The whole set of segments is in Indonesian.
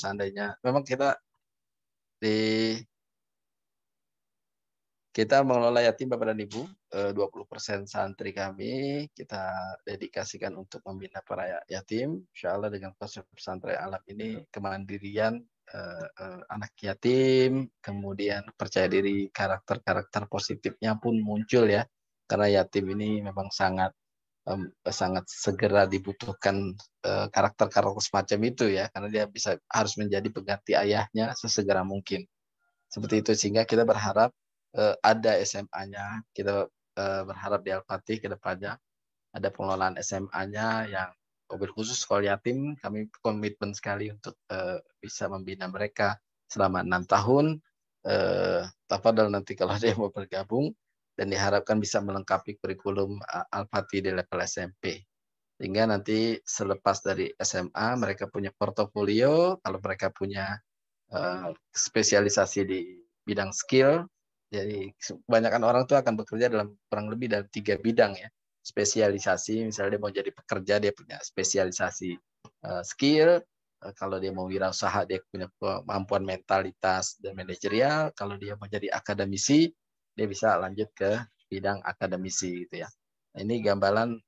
seandainya memang kita mengelola yatim Bapak dan Ibu, 20% santri kami kita dedikasikan untuk membina para yatim. Insya Allah dengan konsep pesantren alam ini kemandirian anak yatim, kemudian percaya diri, karakter-karakter positifnya pun muncul ya. Karena yatim ini memang sangat segera dibutuhkan karakter-karakter semacam itu ya, karena dia harus menjadi pengganti ayahnya sesegera mungkin. Seperti itu sehingga kita berharap ada SMA-nya, kita berharap di Al-Fatih ke depannya ada pengelolaan SMA-nya yang mobil khusus sekolah yatim. Kami komitmen sekali untuk bisa membina mereka selama 6 tahun. Tafadhol nanti kalau ada yang mau bergabung dan diharapkan bisa melengkapi kurikulum Al-Fatih di level SMP. Sehingga nanti selepas dari SMA mereka punya portofolio, kalau mereka punya spesialisasi di bidang skill. Jadi kebanyakan orang tuh akan bekerja dalam kurang lebih dalam 3 bidang ya. Spesialisasi, misalnya dia mau jadi pekerja, dia punya spesialisasi skill. Kalau dia mau wirausaha, dia punya kemampuan mentalitas dan manajerial. Kalau dia mau jadi akademisi, dia bisa lanjut ke bidang akademisi gitu ya. Nah, ini gambaran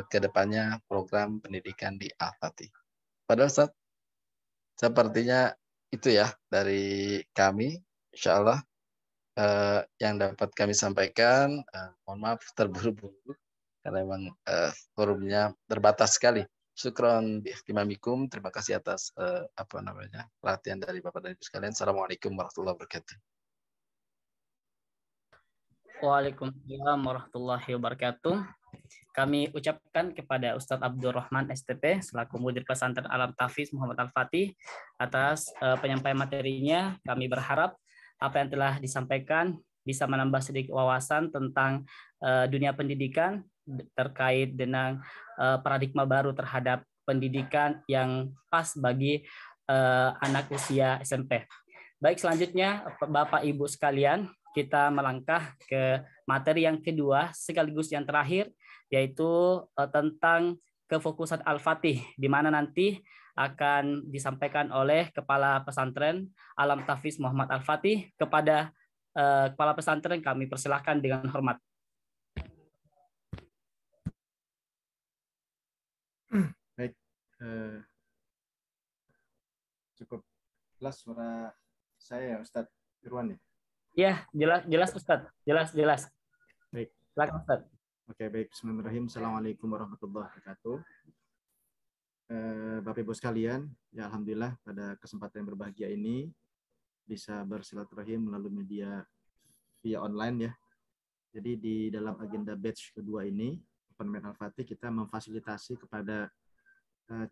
ke depannya program pendidikan di Al-Fatih. Pada Ustaz, sepertinya itu ya dari kami, insya Allah yang dapat kami sampaikan. Mohon maaf terburu-buru karena memang forumnya terbatas sekali. Syukron biikhtimamikum. Terima kasih atas perhatian dari Bapak dan Ibu sekalian. Assalamualaikum warahmatullahi wabarakatuh. Waalaikumsalam warahmatullahi wabarakatuh. Kami ucapkan kepada Ustadz Abdurrahman STP selaku Mudir Pesantren Alam Tahfiz Muhammad Al-Fatih atas penyampaian materinya. Kami berharap apa yang telah disampaikan bisa menambah sedikit wawasan tentang dunia pendidikan terkait dengan paradigma baru terhadap pendidikan yang pas bagi anak usia SMP. Baik, selanjutnya Bapak Ibu sekalian, kita melangkah ke materi yang kedua sekaligus yang terakhir, yaitu tentang kefokusan Al-Fatih, di mana nanti akan disampaikan oleh Kepala Pesantren Alam Tahfiz Muhammad Al-Fatih. Kepada Kepala Pesantren kami persilahkan dengan hormat. Baik, cukup jelas suara saya ya Ustadz Irwan ya? Ya, jelas Ustadz, jelas. Baik. Silakan Ustadz. Oke, baik. Bismillahirrahmanirrahim. Assalamualaikum warahmatullahi wabarakatuh. Bapak Ibu sekalian, ya Alhamdulillah pada kesempatan yang berbahagia ini bisa bersilaturahim melalui media via online ya. Jadi di dalam agenda batch kedua ini, Pendidikan Al-Fatih, kita memfasilitasi kepada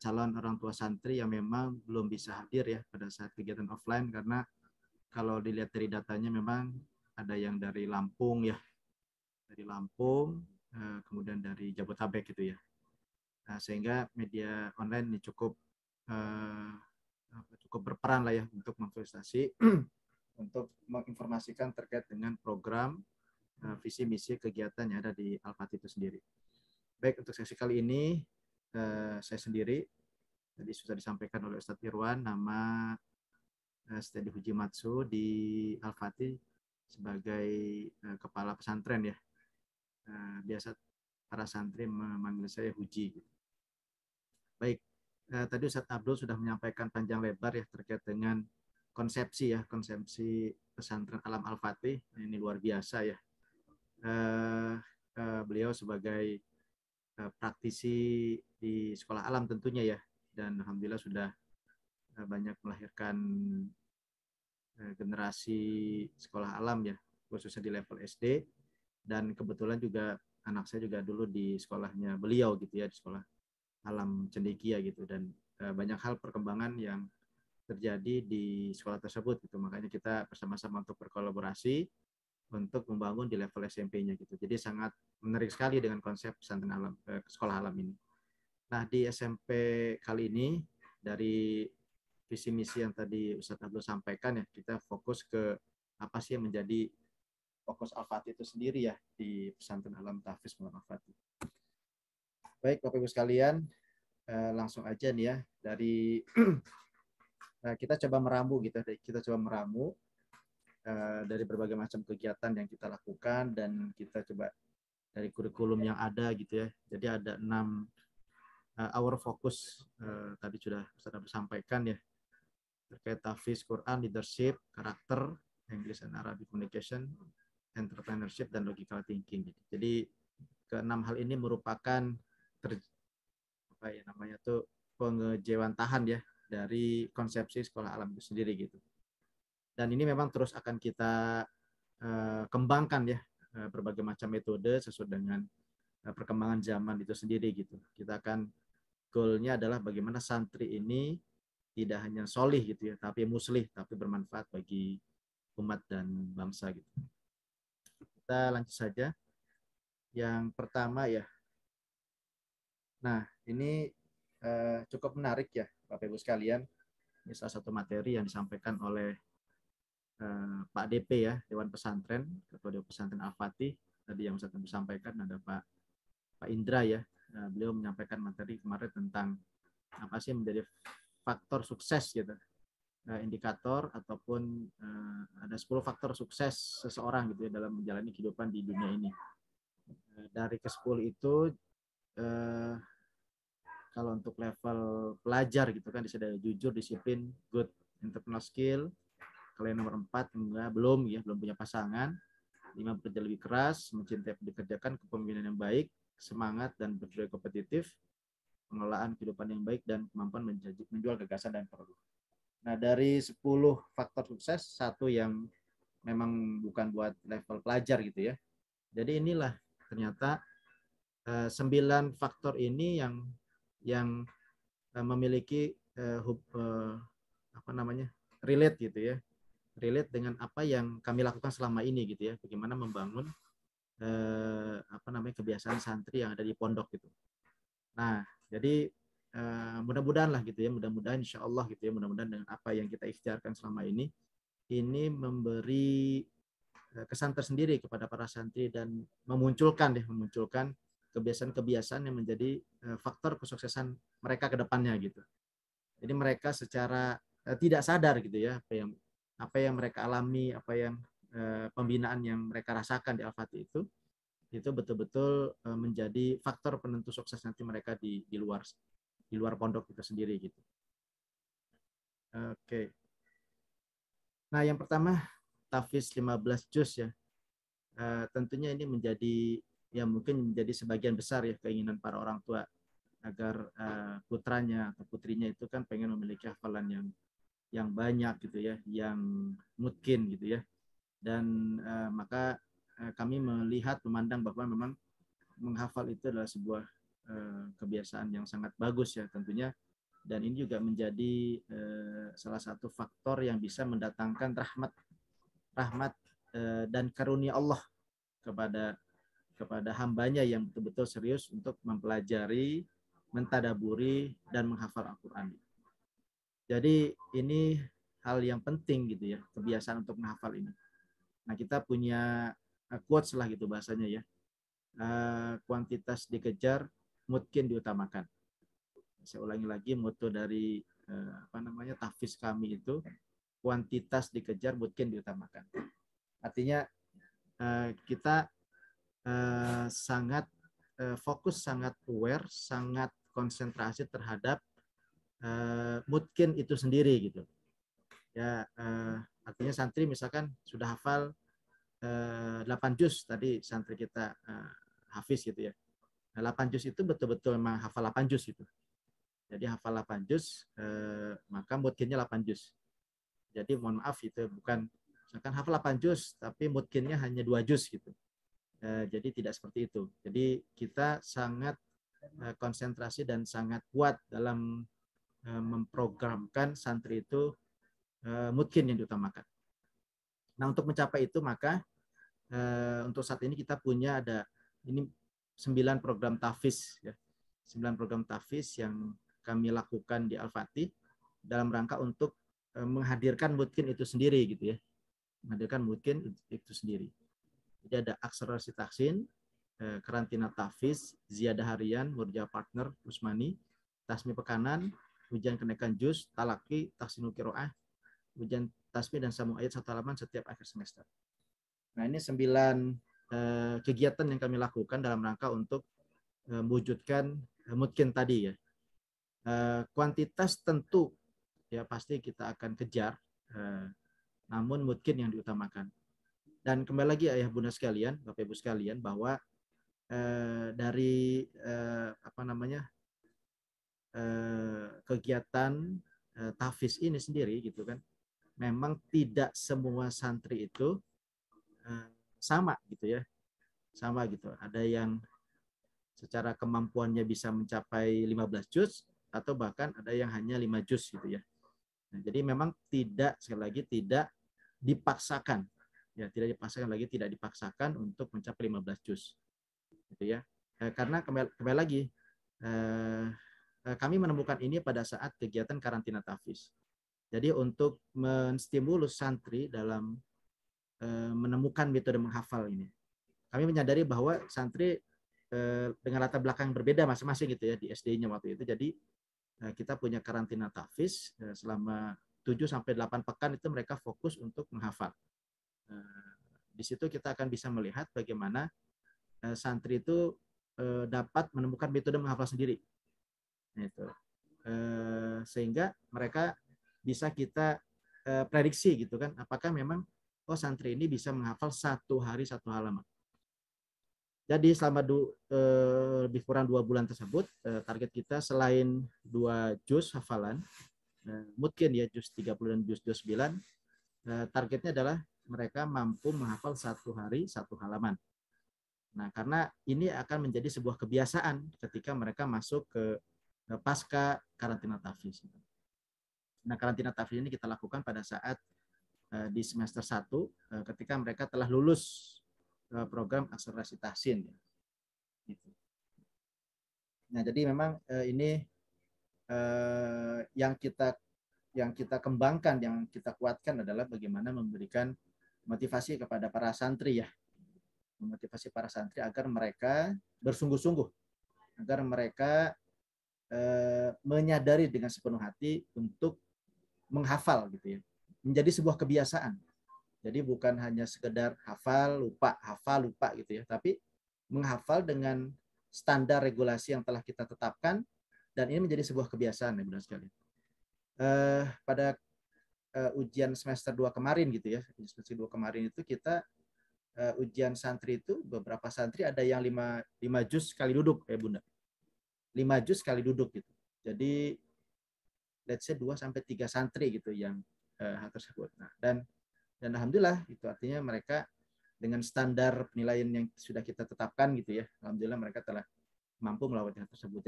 calon orang tua santri yang memang belum bisa hadir ya pada saat kegiatan offline, karena kalau dilihat dari datanya memang ada yang dari Lampung ya, kemudian dari Jabodetabek gitu ya. Nah, sehingga media online ini cukup berperan lah ya untuk memfasilitasi untuk menginformasikan terkait dengan program visi misi kegiatan yang ada di Al-Fatih itu sendiri. Baik, untuk sesi kali ini saya sendiri tadi sudah disampaikan oleh Ustadz Irwan, nama Stedi Hujimatsu di Al-Fatih sebagai kepala pesantren ya. Biasa para santri memanggil saya Huji. Baik, tadi Ustadz Abdul sudah menyampaikan panjang lebar ya terkait dengan konsepsi pesantren Alam Al-Fatih. Ini luar biasa ya. Beliau sebagai praktisi di sekolah alam tentunya ya, dan alhamdulillah sudah banyak melahirkan generasi sekolah alam ya, khususnya di level SD, dan kebetulan juga anak saya juga dulu di sekolahnya beliau gitu ya, di sekolah alam Cendekia gitu, dan banyak hal perkembangan yang terjadi di sekolah tersebut gitu. Makanya kita bersama-sama untuk berkolaborasi untuk membangun di level SMP-nya gitu. Jadi sangat menarik sekali dengan konsep pesantren alam, sekolah alam ini. Nah, di SMP kali ini dari visi misi yang tadi Ustadz Abdul sampaikan ya, kita fokus ke apa sih yang menjadi fokus Al-Fatih itu sendiri ya di pesantren Alam Tahfiz Muhammad Al-Fatih. Baik, Bapak Ibu sekalian, langsung aja nih ya dari kita coba meramu gitu, kita coba meramu dari berbagai macam kegiatan yang kita lakukan, dan kita coba dari kurikulum yang ada gitu ya. Jadi ada 6 our focus, tadi sudah Ustaz sampaikan ya, terkait tahfiz Quran, leadership, karakter, English and Arabic communication, entrepreneurship, dan logical thinking. Jadi ke-6 hal ini merupakan pengejawantahan ya dari konsepsi sekolah alam itu sendiri gitu. Dan ini memang terus akan kita kembangkan ya, berbagai macam metode sesuai dengan perkembangan zaman itu sendiri gitu. Kita akan goalnya adalah bagaimana santri ini tidak hanya solih gitu ya, tapi muslih, tapi bermanfaat bagi umat dan bangsa gitu. Kita lanjut saja. Yang pertama ya. Nah, ini cukup menarik ya Bapak Ibu sekalian. Ini salah satu materi yang disampaikan oleh Pak DP ya, Dewan Pesantren, Ketua Dewan Pesantren Al-Fatih. Tadi yang saya sampaikan ada Pak Indra ya. Beliau menyampaikan materi kemarin tentang apa sih menjadi faktor sukses gitu. Indikator ataupun ada 10 faktor sukses seseorang gitu ya dalam menjalani kehidupan di dunia ini. Dari ke-10 itu kalau untuk level pelajar gitu kan bisa dari jujur, disiplin, good entrepreneurial skill. Kalau yang nomor 4 belum punya pasangan. 5 bekerja lebih keras, mencintai apa dikerjakan, kepemimpinan yang baik, semangat dan berjiwa kompetitif, pengelolaan kehidupan yang baik, dan kemampuan menjual gagasan dan produk. Nah, dari 10 faktor sukses, satu yang memang bukan buat level pelajar gitu ya. Jadi inilah ternyata 9 faktor ini yang memiliki relate gitu ya. Relate dengan apa yang kami lakukan selama ini gitu ya. Bagaimana membangun kebiasaan santri yang ada di pondok gitu. Nah, jadi mudah-mudahan lah gitu ya, mudah-mudahan insya Allah gitu ya, mudah-mudahan dengan apa yang kita ikhtiarkan selama ini memberi kesan tersendiri kepada para santri dan memunculkan kebiasaan-kebiasaan yang menjadi faktor kesuksesan mereka ke depannya gitu. Jadi mereka secara tidak sadar gitu ya, apa yang mereka alami, apa yang pembinaan yang mereka rasakan di Al-Fatih itu betul-betul menjadi faktor penentu sukses nanti mereka di luar pondok itu sendiri gitu. Oke. Nah, yang pertama tahfiz 15 juz ya. Tentunya ini mungkin menjadi sebagian besar ya keinginan para orang tua agar putranya atau putrinya itu kan pengen memiliki hafalan yang banyak gitu ya, yang mungkin gitu ya. Dan maka kami memandang bahwa memang menghafal itu adalah sebuah kebiasaan yang sangat bagus ya tentunya, dan ini juga menjadi salah satu faktor yang bisa mendatangkan rahmat dan karunia Allah kepada hambanya yang betul-betul serius untuk mempelajari, mentadaburi, dan menghafal Al-Quran. Jadi ini hal yang penting gitu ya, kebiasaan untuk menghafal ini. Nah, kita punya quotes lah gitu bahasanya ya. Kuantitas dikejar, mungkin diutamakan. Saya ulangi lagi, moto dari tahfiz kami itu, kuantitas dikejar, mungkin diutamakan. Artinya kita sangat fokus, sangat aware, sangat konsentrasi terhadap mungkin itu sendiri gitu. Ya, artinya santri misalkan sudah hafal 8 juz tadi santri kita hafiz gitu ya. 8 juz itu betul-betul memang hafal 8 juz gitu. Jadi hafal 8 juz maka mungkinnya 8 juz. Jadi mohon maaf itu bukan misalkan hafal 8 juz tapi mungkinnya hanya 2 juz gitu. Jadi tidak seperti itu. Jadi kita sangat konsentrasi dan sangat kuat dalam memprogramkan santri itu mungkin yang diutamakan. Nah, untuk mencapai itu maka untuk saat ini kita punya 9 program tahfiz ya. 9 program tahfiz yang kami lakukan di Al-Fatih dalam rangka untuk menghadirkan mungkin itu sendiri gitu ya. Menghadirkan mungkin itu sendiri. Jadi ada akselerasi tahsin, karantina tahfiz, ziyadah harian, murja partner, usmani, tasmi pekanan, ujian kenaikan juz, talaki, tahsinul qiraah, ujian tasbih dan sambung ayat 1 halaman setiap akhir semester. Nah, ini 9 kegiatan yang kami lakukan dalam rangka untuk mewujudkan mungkin tadi ya. Kuantitas tentu ya pasti kita akan kejar, namun mungkin yang diutamakan. Dan kembali lagi ayah bunda sekalian, bapak ibu sekalian, bahwa dari kegiatan tahfiz ini sendiri gitu kan, memang tidak semua santri itu sama gitu ya, sama gitu. Ada yang secara kemampuannya bisa mencapai 15 juz atau bahkan ada yang hanya 5 juz gitu ya. Nah, jadi memang tidak, sekali lagi tidak dipaksakan ya, tidak dipaksakan untuk mencapai 15 juz gitu ya. Karena kembali lagi kami menemukan ini pada saat kegiatan karantina tahfiz. Jadi untuk menstimulus santri dalam menemukan metode menghafal ini, kami menyadari bahwa santri dengan latar belakang berbeda masing-masing gitu ya di SD-nya waktu itu. Jadi kita punya karantina tahfiz selama 7-8 pekan, itu mereka fokus untuk menghafal. Di situ kita akan bisa melihat bagaimana santri itu dapat menemukan metode menghafal sendiri. Itu. Sehingga mereka bisa kita prediksi gitu kan, apakah memang santri ini bisa menghafal 1 hari 1 halaman. Jadi selama lebih kurang 2 bulan tersebut, target kita selain 2 juz hafalan, mungkin ya juz 30 dan juz 29, targetnya adalah mereka mampu menghafal 1 hari 1 halaman. Nah, karena ini akan menjadi sebuah kebiasaan ketika mereka masuk ke pasca karantina tahfiz. Nah, karantina tahfiz ini kita lakukan pada saat di semester 1 ketika mereka telah lulus program akselerasi tahsin. Gitu. Nah, jadi memang ini yang kita kembangkan, yang kita kuatkan adalah bagaimana memberikan motivasi kepada para santri ya, memotivasi para santri agar mereka bersungguh-sungguh, agar mereka menyadari dengan sepenuh hati untuk menghafal gitu ya, menjadi sebuah kebiasaan. Jadi bukan hanya sekedar hafal lupa gitu ya, tapi menghafal dengan standar regulasi yang telah kita tetapkan, dan ini menjadi sebuah kebiasaan ya benar sekali. Pada ujian semester 2 kemarin gitu ya, semester 2 kemarin itu kita ujian santri itu beberapa santri ada yang 5 juz sekali duduk ya bunda, 5 juz sekali duduk gitu. Jadi let's say 2-3 santri gitu yang hal tersebut. Nah, dan alhamdulillah itu artinya mereka dengan standar penilaian yang sudah kita tetapkan gitu ya, alhamdulillah mereka telah mampu melewati hal tersebut.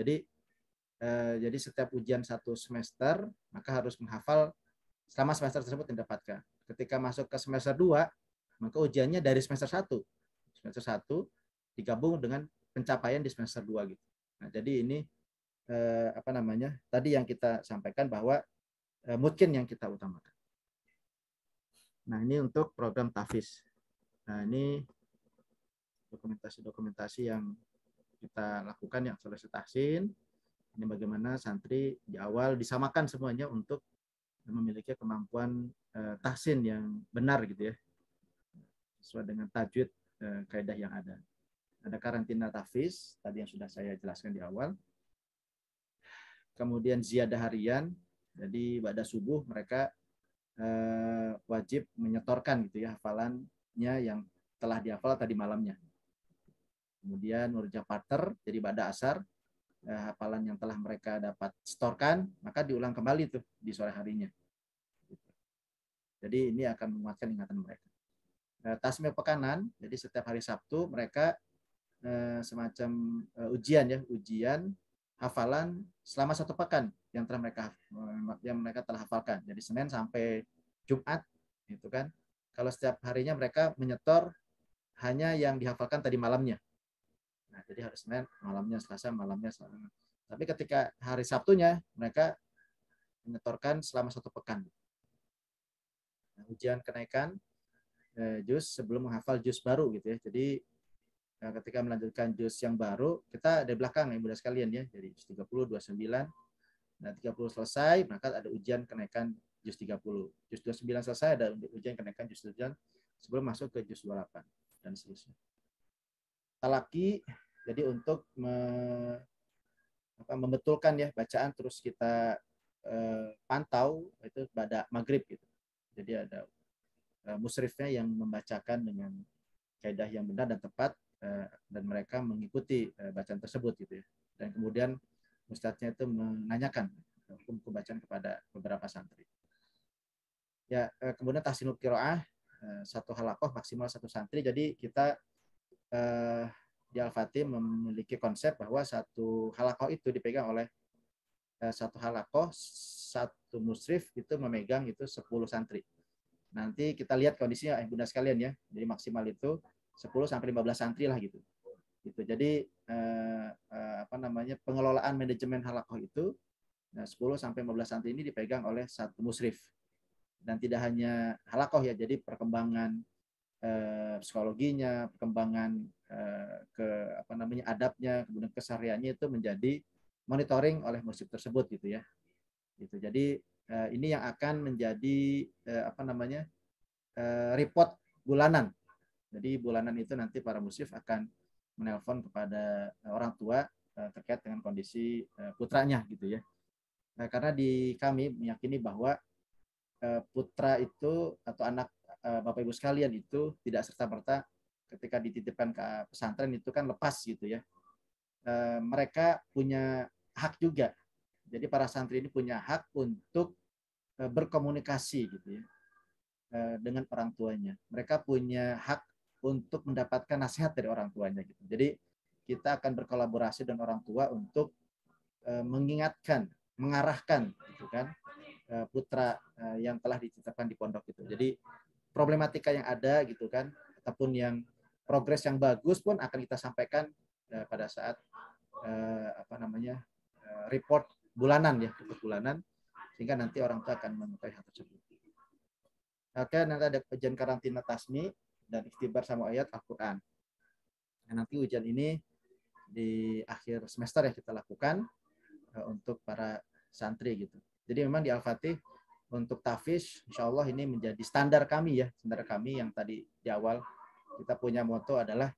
Jadi setiap ujian 1 semester maka harus menghafal selama semester tersebut didapatkan. Ketika masuk ke semester 2 maka ujiannya dari semester 1 digabung dengan pencapaian di semester 2 gitu. Nah, jadi ini tadi yang kita sampaikan bahwa mungkin yang kita utamakan. Nah, ini untuk program tahfiz. Nah, ini dokumentasi yang kita lakukan yang akselerasi tahsin. Ini bagaimana santri di awal disamakan semuanya untuk memiliki kemampuan tahsin yang benar gitu ya, sesuai dengan tajwid kaidah yang ada. Ada karantina tahfiz tadi yang sudah saya jelaskan di awal. Kemudian ziyadah harian. Jadi pada subuh mereka wajib menyetorkan gitu ya hafalannya yang telah dihafal tadi malamnya. Kemudian nurja pater, jadi pada asar hafalan yang telah mereka dapat setorkan maka diulang kembali tuh di sore harinya. Jadi ini akan menguatkan ingatan mereka. Tasmiyah pekanan, jadi setiap hari Sabtu mereka semacam ujian hafalan selama 1 pekan yang mereka telah hafalkan. Jadi Senin sampai Jumat itu kan. Kalau setiap harinya mereka menyetor hanya yang dihafalkan tadi malamnya. Nah, jadi hari Senin malamnya, Selasa malamnya. Tapi ketika hari Sabtunya mereka menyetorkan selama 1 pekan. Nah, ujian kenaikan juz sebelum menghafal juz baru gitu ya. Jadi ketika melanjutkan juz yang baru, kita dari belakang ya Bunda sekalian ya, jadi juz 30, 29, Nah, 30 selesai, maka ada ujian kenaikan juz 30. Juz 29 selesai, ada ujian kenaikan juz 29 sebelum masuk ke juz 28 dan seterusnya. Talaki, jadi untuk membetulkan ya bacaan, terus kita pantau itu pada maghrib gitu. Jadi ada musrifnya yang membacakan dengan kaidah yang benar dan tepat, dan mereka mengikuti bacaan tersebut gitu ya. Dan kemudian ustadznya itu menanyakan hukum bacaan kepada beberapa santri. Ya, kemudian tahsinul qiraah, satu halakoh maksimal satu santri. Jadi kita di Al-Fatih memiliki konsep bahwa satu halakoh itu dipegang oleh satu halakoh, satu musrif itu memegang itu 10 santri. Nanti kita lihat kondisinya Bunda sekalian ya. Jadi maksimal itu 10 sampai 15 santri lah gitu. Jadi pengelolaan manajemen halakoh itu 10 sampai 15 santri ini dipegang oleh satu musrif. Dan tidak hanya halakoh ya, jadi perkembangan psikologinya, perkembangan adabnya, kemudian kesehariannya itu menjadi monitoring oleh musrif tersebut gitu ya. Jadi ini yang akan menjadi report bulanan. Jadi bulanan itu nanti para musrif akan menelpon kepada orang tua terkait dengan kondisi putranya gitu ya. Karena kami meyakini bahwa putra itu atau anak Bapak Ibu sekalian itu tidak serta-merta ketika dititipkan ke pesantren itu kan lepas gitu ya. Mereka punya hak juga. Jadi para santri ini punya hak untuk berkomunikasi gitu ya dengan orang tuanya. Mereka punya hak untuk mendapatkan nasihat dari orang tuanya gitu. Jadi kita akan berkolaborasi dengan orang tua untuk mengingatkan, mengarahkan gitu kan putra yang telah dititipkan di pondok itu. Jadi problematika yang ada gitu kan ataupun yang progres yang bagus pun akan kita sampaikan pada saat report bulanan ya, report bulanan, sehingga nanti orang tua akan mengetahui hal tersebut. Oke, nanti ada ujian karantina tasmi dan ikhtibar sama ayat Al-Quran. Nanti ujian ini di akhir semester ya kita lakukan untuk para santri gitu. Jadi memang di Al-Fatih untuk tahfiz, insya Allah ini menjadi standar kami ya, standar kami yang tadi di awal kita punya moto adalah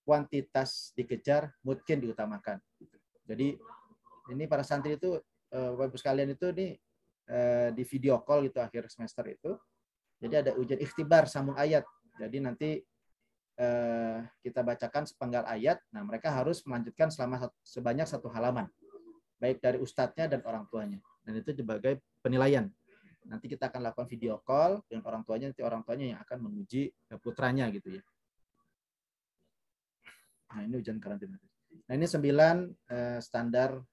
kuantitas dikejar, mungkin diutamakan. Jadi ini para santri itu, Bapak Ibu sekalian itu nih di video call gitu akhir semester itu. Jadi ada ujian ikhtibar sambung ayat. Jadi nanti kita bacakan sepenggal ayat. Nah mereka harus melanjutkan sebanyak 1 halaman, baik dari ustadznya dan orang tuanya. Dan itu sebagai penilaian. Nanti kita akan lakukan video call dengan orang tuanya. Nanti orang tuanya yang akan menguji putranya gitu ya. Nah ini ujian karantina. Nah ini 9 standar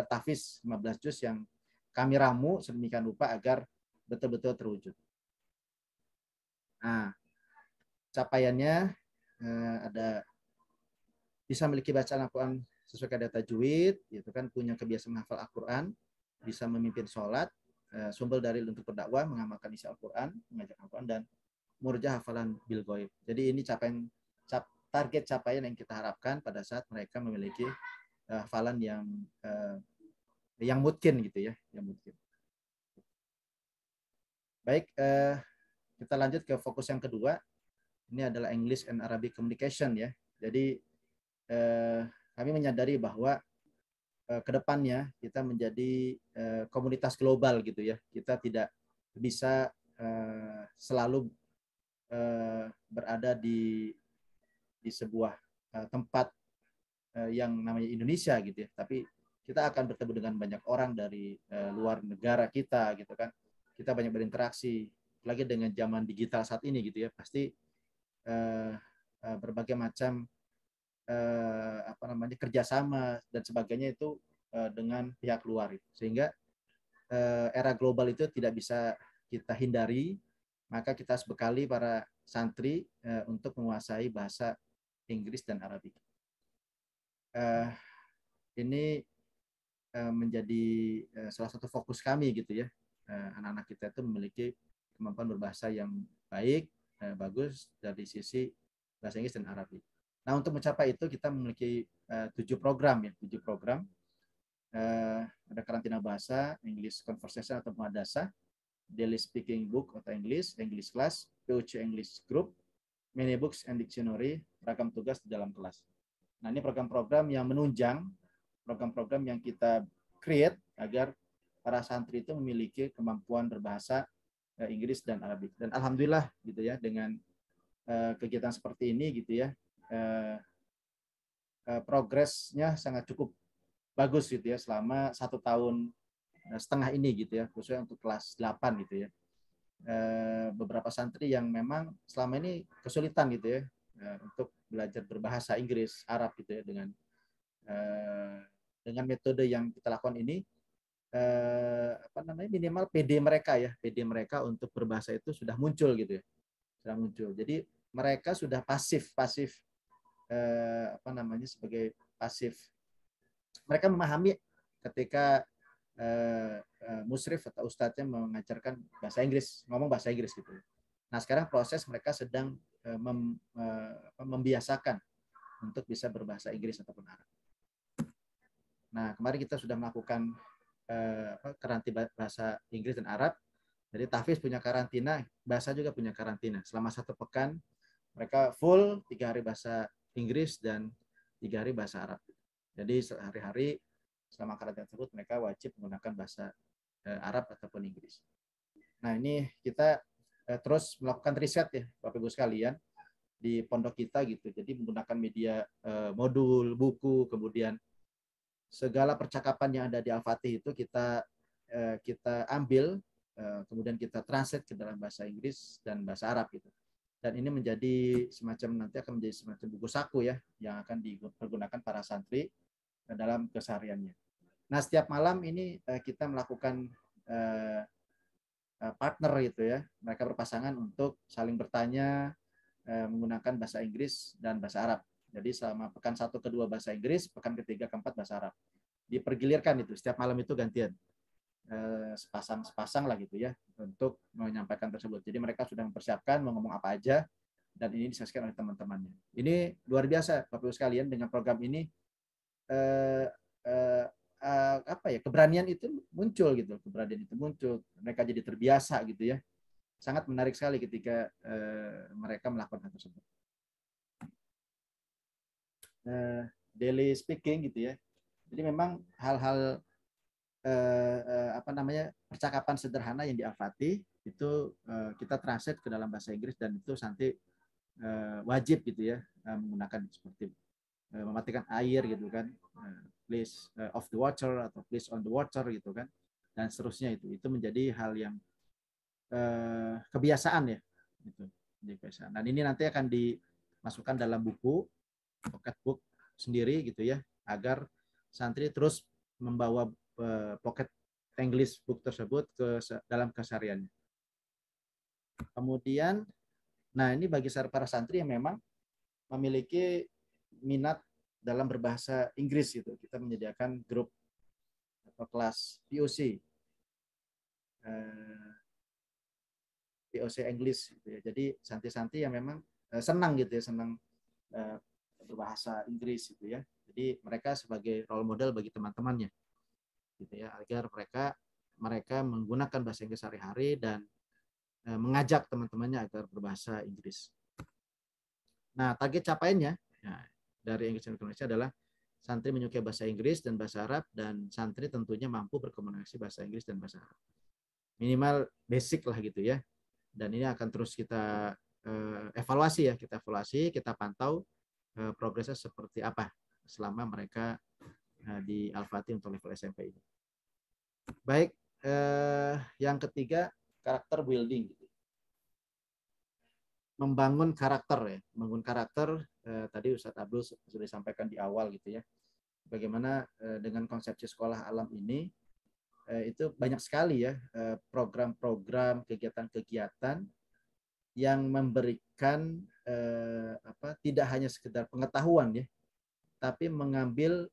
tahfiz 15 juz yang kami ramu sedemikian rupa agar betul-betul terwujud. Nah, capaiannya ada bisa memiliki bacaan Al-Quran sesuai kaidah tajwid, itu kan punya kebiasaan menghafal Al-Quran, bisa memimpin sholat, sumber dalil untuk berdakwah, mengamalkan isi Al-Quran, mengajak Al-Quran, dan murjah hafalan bil ghaib. Jadi ini target capaian yang kita harapkan pada saat mereka memiliki hafalan yang mungkin gitu ya, yang mungkin. Baik, kita lanjut ke fokus yang kedua. Ini adalah English and Arabic Communication ya. Jadi kami menyadari bahwa kedepannya kita menjadi komunitas global gitu ya. Kita tidak bisa selalu berada di sebuah tempat yang namanya Indonesia gitu ya. Tapi kita akan bertemu dengan banyak orang dari luar negara kita gitu kan. Kita banyak berinteraksi, lagi dengan zaman digital saat ini gitu ya, pasti berbagai macam kerjasama dan sebagainya itu dengan pihak luar, sehingga era global itu tidak bisa kita hindari. Maka kita harus bekali para santri untuk menguasai bahasa Inggris dan Arabik. Ini menjadi salah satu fokus kami gitu ya. Anak-anak kita itu memiliki kemampuan berbahasa yang baik, bagus dari sisi bahasa Inggris dan Arabik. Nah, untuk mencapai itu kita memiliki 7 program ya, 7 program. ada karantina bahasa, English conversation atau muhadasah, daily speaking book atau English class, POC English group, mini books and dictionary, ragam tugas di dalam kelas. Nah, ini program-program yang menunjang, program-program yang kita create agar para santri itu memiliki kemampuan berbahasa Inggris dan Arabik. Dan alhamdulillah gitu ya, dengan kegiatan seperti ini gitu ya, progresnya sangat cukup bagus gitu ya selama 1,5 tahun ini gitu ya, khususnya untuk kelas 8 gitu ya. Beberapa santri yang memang selama ini kesulitan gitu ya untuk belajar berbahasa Inggris, Arab gitu ya, dengan metode yang kita lakukan ini, minimal PD mereka untuk berbahasa itu sudah muncul gitu ya, sudah muncul. Jadi mereka sudah pasif sebagai pasif. Mereka memahami ketika musrif atau ustadznya mengajarkan bahasa Inggris, ngomong bahasa Inggris gitu. Nah, sekarang proses mereka sedang membiasakan untuk bisa berbahasa Inggris ataupun Arab. Nah, kemarin kita sudah melakukan karantina bahasa Inggris dan Arab. Jadi Tahfiz punya karantina, bahasa juga punya karantina. Selama 1 pekan mereka full 3 hari bahasa Inggris dan 3 hari bahasa Arab. Jadi sehari-hari selama karantina tersebut mereka wajib menggunakan bahasa Arab ataupun Inggris. Nah, ini kita terus melakukan riset ya Bapak Ibu sekalian di pondok kita gitu. Jadi menggunakan media modul, buku, kemudian segala percakapan yang ada di Al-Fatih itu kita ambil, kemudian kita translate ke dalam bahasa Inggris dan bahasa Arab gitu. Dan ini nanti akan menjadi semacam buku saku ya, yang akan dipergunakan para santri dalam kesehariannya. Nah, setiap malam ini kita melakukan partner gitu ya. Mereka berpasangan untuk saling bertanya menggunakan bahasa Inggris dan bahasa Arab. Jadi selama pekan 1 ke 2 bahasa Inggris, pekan ketiga keempat bahasa Arab. Dipergilirkan itu, setiap malam itu gantian. Sepasang lah gitu ya, untuk menyampaikan tersebut. Jadi mereka sudah mempersiapkan mau ngomong apa aja, dan ini disaksikan oleh teman-temannya. Ini luar biasa Bapak Ibu sekalian, dengan program ini keberanian itu muncul gitu, mereka jadi terbiasa gitu ya. Sangat menarik sekali ketika mereka melakukan hal tersebut. Daily speaking gitu ya. Jadi memang hal-hal percakapan sederhana yang di Al-Fatih itu kita translate ke dalam bahasa Inggris, dan itu nanti wajib gitu ya menggunakan seperti mematikan air gitu kan, please off the water atau please on the water gitu kan, dan seterusnya. Itu menjadi hal yang kebiasaan ya gitu, kebiasaan. Dan ini nanti akan dimasukkan dalam buku pocket book sendiri gitu ya, agar santri terus membawa pocket English book tersebut ke dalam kesehariannya. Kemudian, nah ini bagi para santri yang memang memiliki minat dalam berbahasa Inggris gitu, kita menyediakan grup atau kelas POC, POC English gitu ya. Jadi santri-santri yang memang senang gitu ya, senang berbahasa Inggris gitu ya. Jadi mereka sebagai role model bagi teman-temannya gitu ya, agar mereka menggunakan bahasa Inggris sehari-hari dan mengajak teman-temannya agar berbahasa Inggris. Nah, target capaiannya dari English Indonesia adalah santri menyukai bahasa Inggris dan bahasa Arab, dan santri tentunya mampu berkomunikasi bahasa Inggris dan bahasa Arab. Minimal basic lah gitu ya. Dan ini akan terus kita evaluasi, kita pantau progresnya seperti apa selama mereka di Al-Fatih untuk level SMP ini. Baik, yang ketiga, karakter building. Membangun karakter ya, tadi Ustadz Abdul sudah disampaikan di awal gitu ya. Bagaimana dengan konsepsi sekolah alam ini, itu banyak sekali ya program-program, kegiatan-kegiatan yang memberikan tidak hanya sekedar pengetahuan ya, tapi mengambil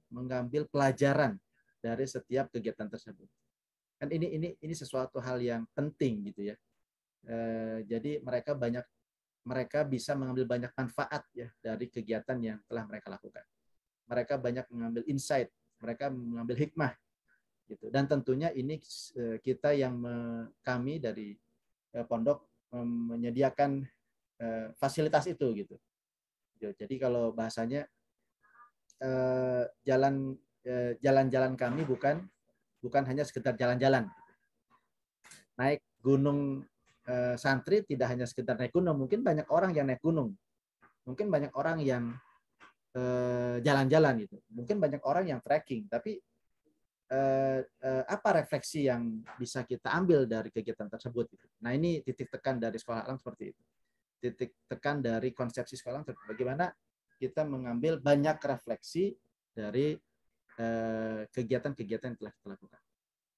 mengambil pelajaran dari setiap kegiatan tersebut. Kan ini sesuatu hal yang penting gitu ya. Jadi mereka bisa mengambil banyak manfaat ya dari kegiatan yang telah mereka lakukan. mereka banyak mengambil insight, mereka mengambil hikmah gitu. Dan tentunya ini kita yang kami dari pondok menyediakan fasilitas itu gitu. Jadi kalau bahasanya jalan-jalan kami bukan hanya sekedar jalan-jalan. Naik gunung santri tidak hanya sekedar naik gunung, mungkin banyak orang yang naik gunung. Mungkin banyak orang yang jalan-jalan gitu. Mungkin banyak orang yang trekking, tapi apa refleksi yang bisa kita ambil dari kegiatan tersebut? Nah, ini titik tekan dari Sekolah Alam seperti itu. Titik tekan dari konsepsi Sekolah Alam, bagaimana kita mengambil banyak refleksi dari kegiatan-kegiatan yang telah kita lakukan.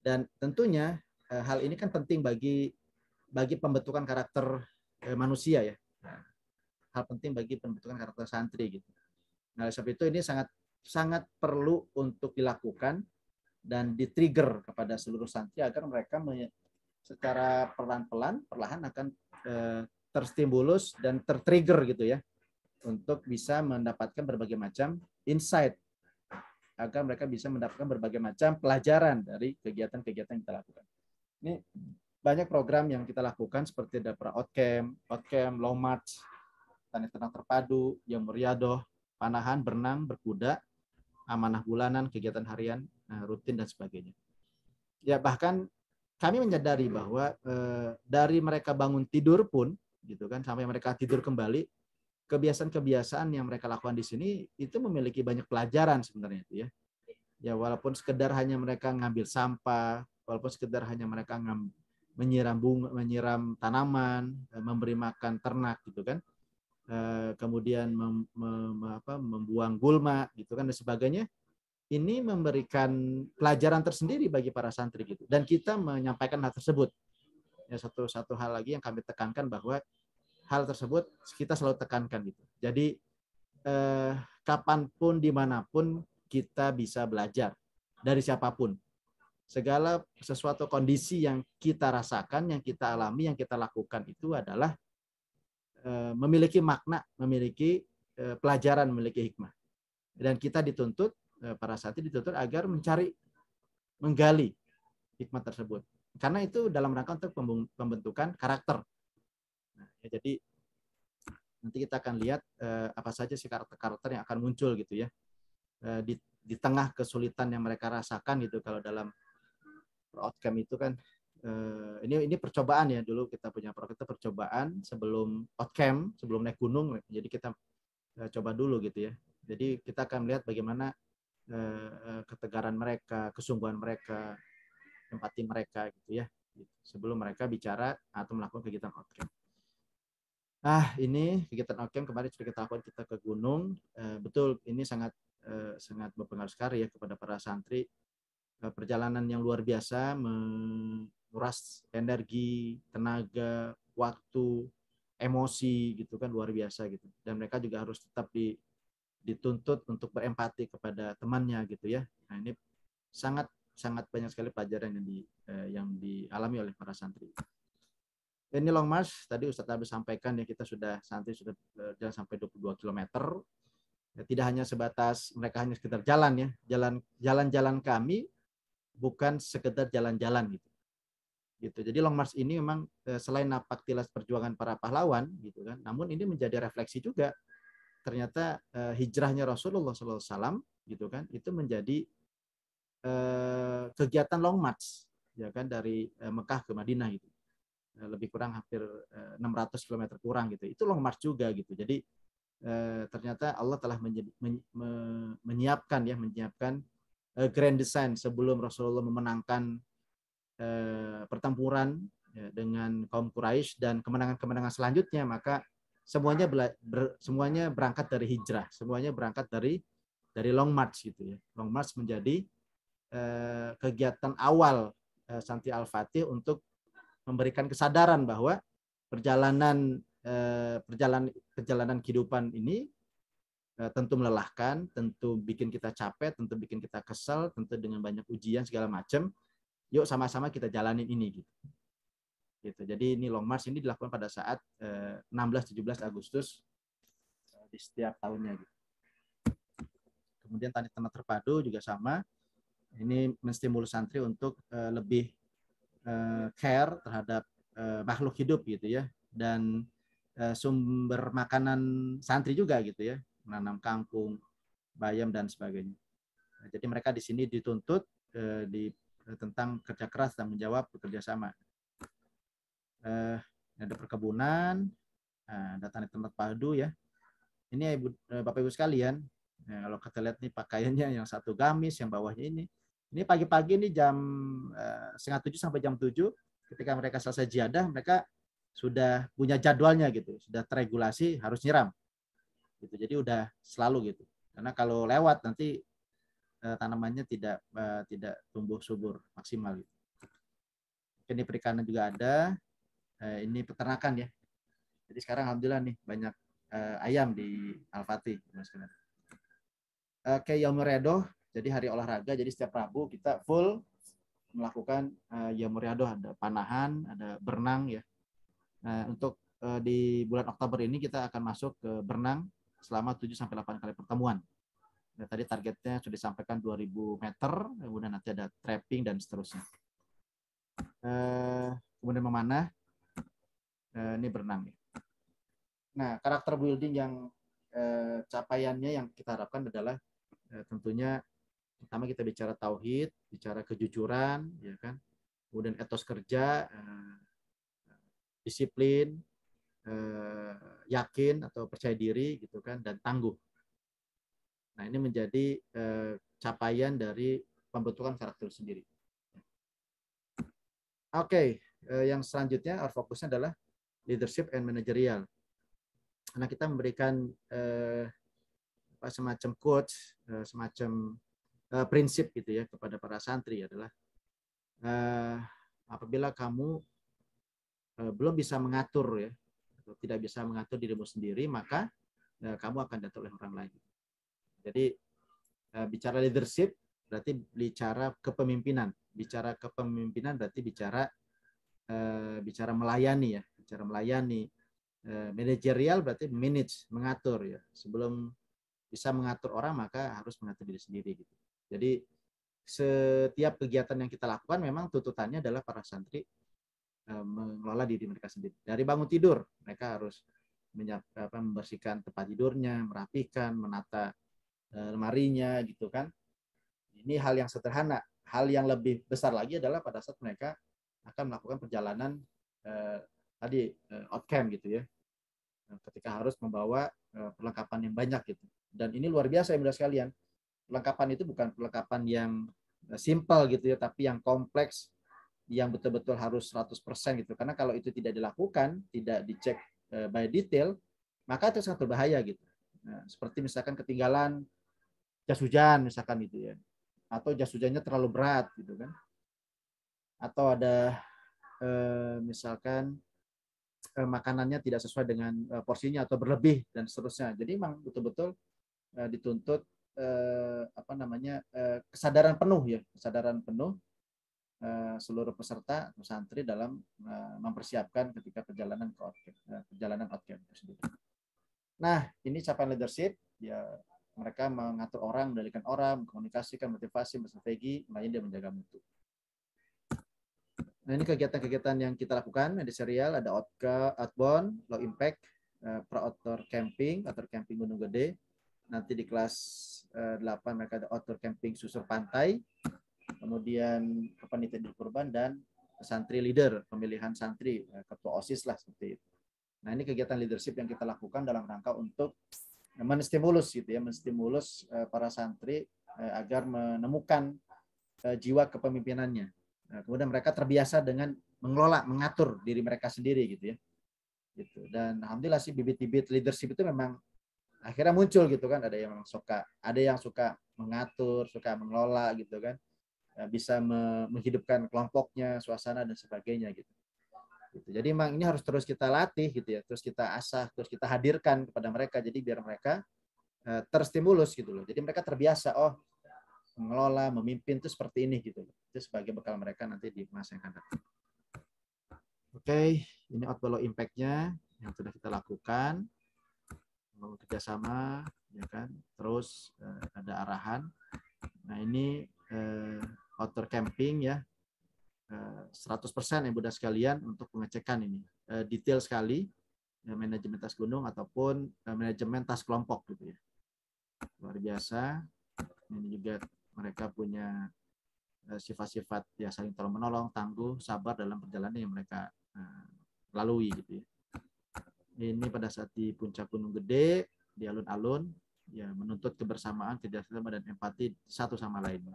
Dan tentunya hal ini kan penting bagi pembentukan karakter manusia ya. Hal penting bagi pembentukan karakter santri gitu. Nah, sebab itu ini sangat perlu untuk dilakukan dan di-trigger kepada seluruh santri agar mereka secara perlahan akan terstimulus dan ter-trigger gitu ya, untuk bisa mendapatkan berbagai macam insight, agar mereka bisa mendapatkan berbagai macam pelajaran dari kegiatan-kegiatan yang kita lakukan. Ini banyak program yang kita lakukan seperti ada outcamp, long march, tani tenang terpadu, jamu riadoh, panahan, berenang, berkuda, amanah bulanan, kegiatan harian, rutin dan sebagainya. Ya, bahkan kami menyadari bahwa dari mereka bangun tidur pun gitu kan sampai mereka tidur kembali, kebiasaan-kebiasaan yang mereka lakukan di sini itu memiliki banyak pelajaran sebenarnya itu ya. Ya, walaupun sekedar hanya mereka ngambil sampah, walaupun sekedar hanya mereka menyiram tanaman, memberi makan ternak gitu kan. Kemudian membuang gulma gitu kan dan sebagainya, ini memberikan pelajaran tersendiri bagi para santri gitu, dan kita menyampaikan hal tersebut ya. Satu hal lagi yang kami tekankan bahwa hal tersebut kita selalu tekankan gitu. Jadi kapanpun dimanapun kita bisa belajar dari siapapun. Segala sesuatu kondisi yang kita rasakan, yang kita alami, yang kita lakukan itu adalah memiliki makna, memiliki pelajaran, memiliki hikmah. Dan kita dituntut, para santri dituntut agar menggali hikmah tersebut. Karena itu dalam rangka untuk pembentukan karakter. Nah, ya, jadi nanti kita akan lihat apa saja sih karakter-karakter yang akan muncul gitu ya. Di tengah kesulitan yang mereka rasakan gitu. Kalau dalam outcome itu kan ini percobaan ya, dulu kita punya percobaan sebelum outcamp, sebelum naik gunung, jadi kita coba dulu gitu ya. Jadi kita akan melihat bagaimana ketegaran mereka, kesungguhan mereka, empati mereka gitu ya, sebelum mereka bicara atau melakukan kegiatan outcamp. Ini kegiatan outcamp kemarin sudah kita lakukan, kita ke gunung. Betul, ini sangat berpengaruh sekali ya kepada para santri. Perjalanan yang luar biasa, menguras energi, tenaga, waktu, emosi gitu kan, luar biasa gitu. Dan mereka juga harus tetap dituntut untuk berempati kepada temannya gitu ya. Nah, ini sangat banyak sekali pelajaran yang dialami oleh para santri. Ini long march tadi Ustadz Abdul sampaikan ya, kita santri sudah berjalan sampai 22 km. Ya, tidak hanya sebatas mereka hanya sekedar jalan ya, jalan-jalan kami bukan sekedar jalan-jalan gitu. Jadi long march ini memang selain napaktilas perjuangan para pahlawan gitu kan, namun ini menjadi refleksi juga. Ternyata hijrahnya Rasulullah SAW gitu kan, itu menjadi kegiatan long march ya kan, dari Mekah ke Madinah gitu. Lebih kurang hampir 600 km kurang gitu. Itu long march juga gitu. Jadi ternyata Allah telah menyiapkan grand design sebelum Rasulullah memenangkan pertempuran ya, dengan kaum Quraisy, dan kemenangan-kemenangan selanjutnya, maka semuanya berangkat dari hijrah, semuanya berangkat dari long march gitu ya. Long march menjadi kegiatan awal Santri Al-Fatih untuk memberikan kesadaran bahwa perjalanan kehidupan ini tentu melelahkan, tentu bikin kita capek, tentu bikin kita kesal, tentu dengan banyak ujian segala macam. Yuk sama-sama kita jalanin ini gitu. Jadi ini long march ini dilakukan pada saat 16-17 Agustus di setiap tahunnya gitu. Kemudian tani ternak terpadu juga sama. Ini menstimulus santri untuk lebih care terhadap makhluk hidup gitu ya, dan sumber makanan santri juga gitu ya, menanam kangkung, bayam dan sebagainya. Nah, jadi mereka di sini dituntut tentang kerja keras dan menjawab bekerja sama. Ada perkebunan, ada tani ternak padu ya. Ini Bapak Ibu sekalian, kalau kita lihat nih pakaiannya, yang satu gamis, yang bawahnya ini pagi-pagi nih jam 6:30 sampai jam 7, ketika mereka selesai jiadah, mereka sudah punya jadwalnya gitu, sudah terregulasi harus nyiram. Gitu. Jadi udah selalu gitu. Karena kalau lewat nanti tanamannya tidak tumbuh subur maksimal gitu. Ini perikanan juga ada. Ini peternakan ya. Jadi sekarang alhamdulillah nih banyak ayam di Al-Fatih. Yaumul Riyadhah, jadi hari olahraga. Jadi setiap Rabu kita full melakukan Yaumul Riyadhah, ada panahan, ada berenang ya. Untuk di bulan Oktober ini kita akan masuk ke berenang selama 7-8 kali pertemuan. Nah, tadi targetnya sudah disampaikan 2000 meter, kemudian nanti ada trapping dan seterusnya. Kemudian memanah, ini berenang. Nah, karakter building yang capaiannya yang kita harapkan adalah tentunya pertama kita bicara tauhid, bicara kejujuran, ya kan, kemudian etos kerja, disiplin, yakin atau percaya diri, gitu kan, dan tangguh. Nah, ini menjadi capaian dari pembentukan karakter sendiri. Oke, yang selanjutnya fokusnya adalah leadership and managerial. Karena kita memberikan semacam coach, semacam prinsip gitu ya kepada para santri adalah apabila kamu belum bisa mengatur ya, atau tidak bisa mengatur dirimu sendiri, maka kamu akan diatur oleh orang lain. Jadi bicara leadership berarti bicara kepemimpinan. Bicara kepemimpinan berarti bicara melayani ya, bicara melayani. Manajerial berarti manage, mengatur ya. Sebelum bisa mengatur orang maka harus mengatur diri sendiri gitu. Jadi setiap kegiatan yang kita lakukan memang tuntutannya adalah para santri mengelola diri mereka sendiri. Dari bangun tidur mereka harus membersihkan tempat tidurnya, merapikan, menata lemarinya gitu kan. Ini hal yang sederhana. Hal yang lebih besar lagi adalah pada saat mereka akan melakukan perjalanan outcamp gitu ya. Ketika harus membawa perlengkapan yang banyak gitu. Dan ini luar biasa ya sekalian. Perlengkapan itu bukan perlengkapan yang simpel gitu ya, tapi yang kompleks, yang betul-betul harus 100% gitu. Karena kalau itu tidak dilakukan, tidak dicek by detail, maka itu sangat berbahaya gitu. Nah, seperti misalkan ketinggalan jas hujan misalkan gitu ya. Atau jas hujannya terlalu berat gitu kan. Atau ada misalkan makanannya tidak sesuai dengan porsinya atau berlebih dan seterusnya. Jadi memang betul-betul dituntut kesadaran penuh ya, kesadaran penuh seluruh peserta atau santri dalam mempersiapkan ketika perjalanan outcamp tersebut. Nah, ini capaian leadership ya, mereka mengatur orang, mengendalikan orang, mengkomunikasikan, motivasi, berstrategi, melayani dan menjaga mutu. Nah, ini kegiatan-kegiatan yang kita lakukan di serial, ada outbound, low impact, pro-outdoor camping, outdoor camping Gunung Gede. Nanti di kelas 8 mereka ada outdoor camping susur pantai, kemudian kepanitiaan di kurban, dan santri leader, pemilihan santri, ketua OSIS lah seperti itu. Nah, ini kegiatan leadership yang kita lakukan dalam rangka untuk menstimulus gitu ya, menstimulus para santri agar menemukan jiwa kepemimpinannya. Nah, kemudian mereka terbiasa dengan mengelola, mengatur diri mereka sendiri gitu ya. Gitu. Dan alhamdulillah sih bibit-bibit leadership itu memang akhirnya muncul gitu kan. Ada yang suka mengatur, suka mengelola gitu kan. Bisa menghidupkan kelompoknya, suasana dan sebagainya gitu. Jadi memang ini harus terus kita latih gitu ya, terus kita asah, terus kita hadirkan kepada mereka. Jadi biar mereka terstimulus gitu loh. Jadi mereka terbiasa, oh mengelola, memimpin itu seperti ini gitu. Itu sebagai bekal mereka nanti di masa yang akan datang. Oke, ini outbound impact-nya yang sudah kita lakukan, membangun kerjasama, ya kan. Terus ada ada arahan. Nah ini outdoor camping ya, 100% ya Bunda sekalian untuk pengecekan ini. Detail sekali, manajemen tas gunung ataupun manajemen tas kelompok gitu ya. Luar biasa. Ini juga mereka punya sifat-sifat ya saling tolong menolong, tangguh, sabar dalam perjalanan yang mereka lalui gitu ya. Ini pada saat di puncak Gunung Gede, di alun-alun, ya menuntut kebersamaan, kerjasama dan empati satu sama lain.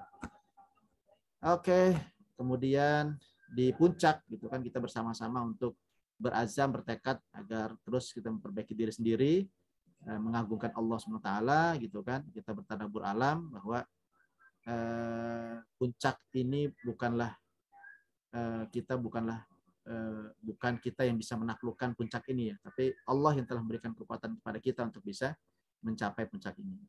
Oke, kemudian di puncak gitu kan kita bersama-sama untuk berazam, bertekad agar terus kita memperbaiki diri sendiri, mengagungkan Allah SWT gitu kan. Kita bertadabbur alam bahwa puncak ini bukan kita yang bisa menaklukkan puncak ini ya, tapi Allah yang telah memberikan kekuatan kepada kita untuk bisa mencapai puncak ini.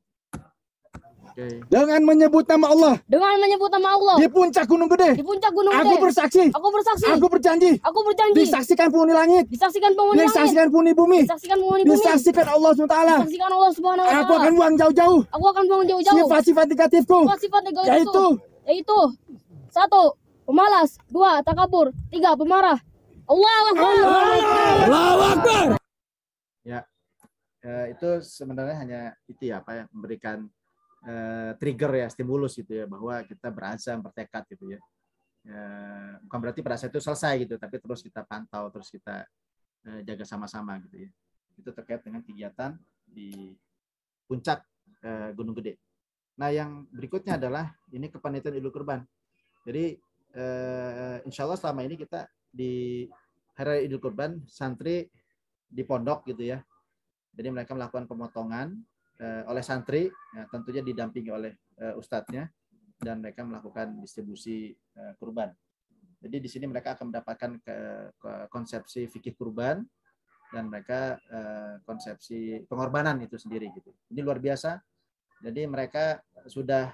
Oke. Dengan menyebut nama Allah. Dengan menyebut nama Allah. Di puncak Gunung Gede. Di puncak Gunung Gede. Aku bersaksi. Aku bersaksi. Aku berjanji. Aku berjanji. Disaksikan penghuni langit. Disaksikan penghuni langit. Disaksikan penghuni bumi. Disaksikan penghuni bumi. Disaksikan Allah SWT. Disaksikan Allah Subhanahu wa taala. Aku akan buang jauh-jauh. Aku akan buang jauh-jauh. Sifat-sifat negatifku. Sifat-sifat negatifku. Yaitu 1. Pemalas, 2. Takabur, 3. Pemarah. Allahu Akbar. Allahu Akbar. Ya, itu sebenarnya hanya itu ya, apa ya, memberikan trigger ya, stimulus gitu ya, bahwa kita berazam, bertekad gitu ya. Bukan berarti pada saat itu selesai gitu, tapi terus kita pantau, terus kita jaga sama-sama gitu ya. Itu terkait dengan kegiatan di puncak Gunung Gede. Nah, yang berikutnya adalah ini kepanitiaan Idul Kurban. Jadi insya Allah selama ini kita di hari Idul Kurban santri di pondok gitu ya. Jadi mereka melakukan pemotongan oleh santri, ya, tentunya didampingi oleh ustadznya, dan mereka melakukan distribusi kurban. Jadi di sini mereka akan mendapatkan konsepsi fikih kurban, dan mereka konsepsi pengorbanan itu sendiri gitu. Ini luar biasa. Jadi mereka sudah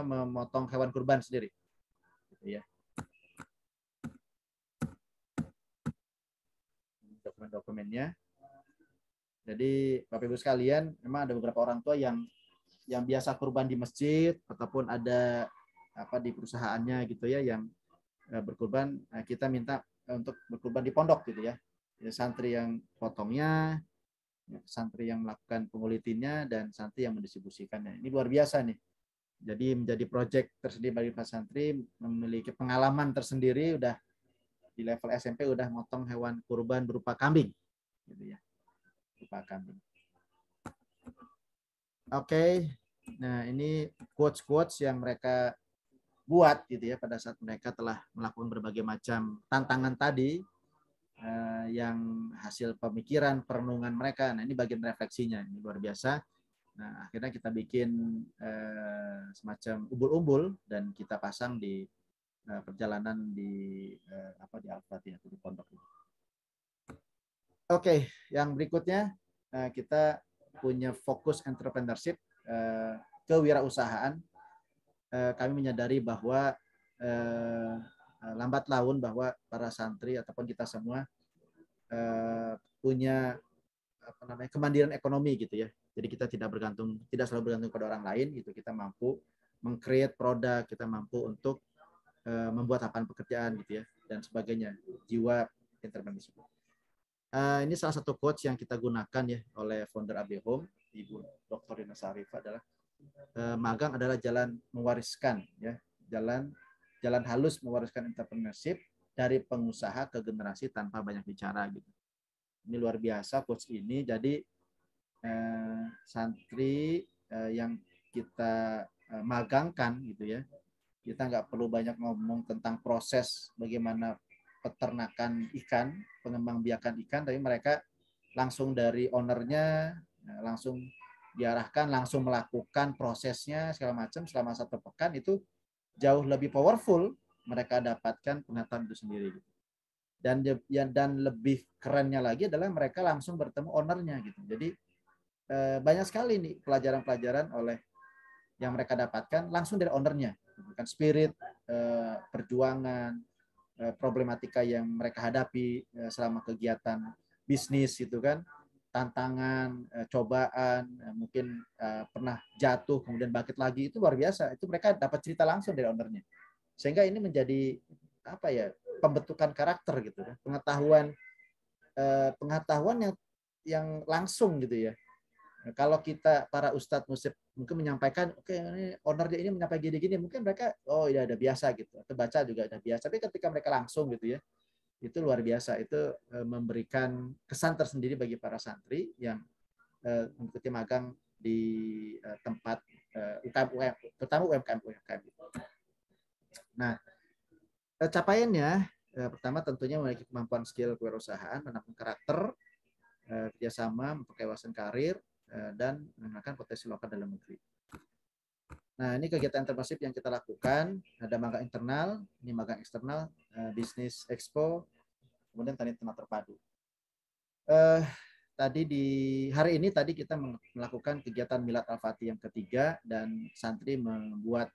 memotong hewan kurban sendiri, gitu ya. Dokumen-dokumennya. Jadi Bapak Ibu sekalian, memang ada beberapa orang tua yang biasa kurban di masjid ataupun ada di perusahaannya gitu ya, yang berkurban. Kita minta untuk berkurban di pondok gitu ya. Santri yang potongnya, santri yang melakukan pengulitinnya, dan santri yang mendistribusikannya. Ini luar biasa nih. Jadi menjadi proyek tersendiri bagi para santri, memiliki pengalaman tersendiri, udah di level SMP udah motong hewan kurban berupa kambing gitu ya. Kambing. Oke. Nah, ini quotes-quotes yang mereka buat gitu ya pada saat mereka telah melakukan berbagai macam tantangan tadi, yang hasil pemikiran, perenungan mereka. Nah, ini bagian refleksinya, ini luar biasa. Nah, akhirnya kita bikin semacam umbul-umbul dan kita pasang di perjalanan di Al-Fatihah di pondok ini. Oke, yang berikutnya kita punya fokus entrepreneurship, kewirausahaan. Kami menyadari bahwa lambat laun bahwa para santri ataupun kita semua punya kemandirian ekonomi gitu ya. Jadi kita tidak selalu bergantung pada orang lain gitu. Kita mampu meng-create produk, kita mampu untuk membuat lapangan pekerjaan gitu ya, dan sebagainya. Jiwa entrepreneurship. Ini salah satu quotes yang kita gunakan ya oleh founder AB Home, Ibu Dr. Rina Sarifah, adalah magang adalah jalan mewariskan ya, jalan halus mewariskan entrepreneurship dari pengusaha ke generasi tanpa banyak bicara gitu. Ini luar biasa quotes ini. Jadi santri yang kita magangkan gitu ya, kita nggak perlu banyak ngomong tentang proses bagaimana peternakan ikan, pengembangbiakan ikan, tapi mereka langsung dari ownernya, langsung diarahkan, langsung melakukan prosesnya segala macam selama 1 pekan. Itu jauh lebih powerful, mereka dapatkan pengetahuan itu sendiri. Dan lebih kerennya lagi adalah mereka langsung bertemu ownernya gitu. Jadi banyak sekali nih pelajaran-pelajaran yang mereka dapatkan langsung dari ownernya, bukan spirit, perjuangan, problematika yang mereka hadapi selama kegiatan bisnis gitu kan. tantangan, cobaan, mungkin pernah jatuh kemudian bangkit lagi, itu luar biasa. Itu mereka dapat cerita langsung dari ownernya. Sehingga ini menjadi apa ya, pembentukan karakter gitu ya. Pengetahuan yang langsung gitu ya. Kalau kita para ustadz musib mungkin menyampaikan, oke, ini ownernya ini menyampaikan gini-gini, mungkin mereka oh ya udah biasa gitu, atau baca juga udah biasa. Tapi ketika mereka langsung gitu ya, itu luar biasa. Itu memberikan kesan tersendiri bagi para santri yang mengikuti magang di tempat UKM, terutama UMKM. Nah, capaiannya pertama tentunya memiliki kemampuan skill kewirausahaan, menanamkan karakter, kerjasama, memperkaya wawasan karir, dan menggunakan potensi lokal dalam negeri. Nah, ini kegiatan internship yang kita lakukan. Ada magang internal, ini magang eksternal, bisnis expo, kemudian tadi tema terpadu. Tadi di hari ini tadi kita melakukan kegiatan Milad Al-Fatih yang ketiga, dan santri membuat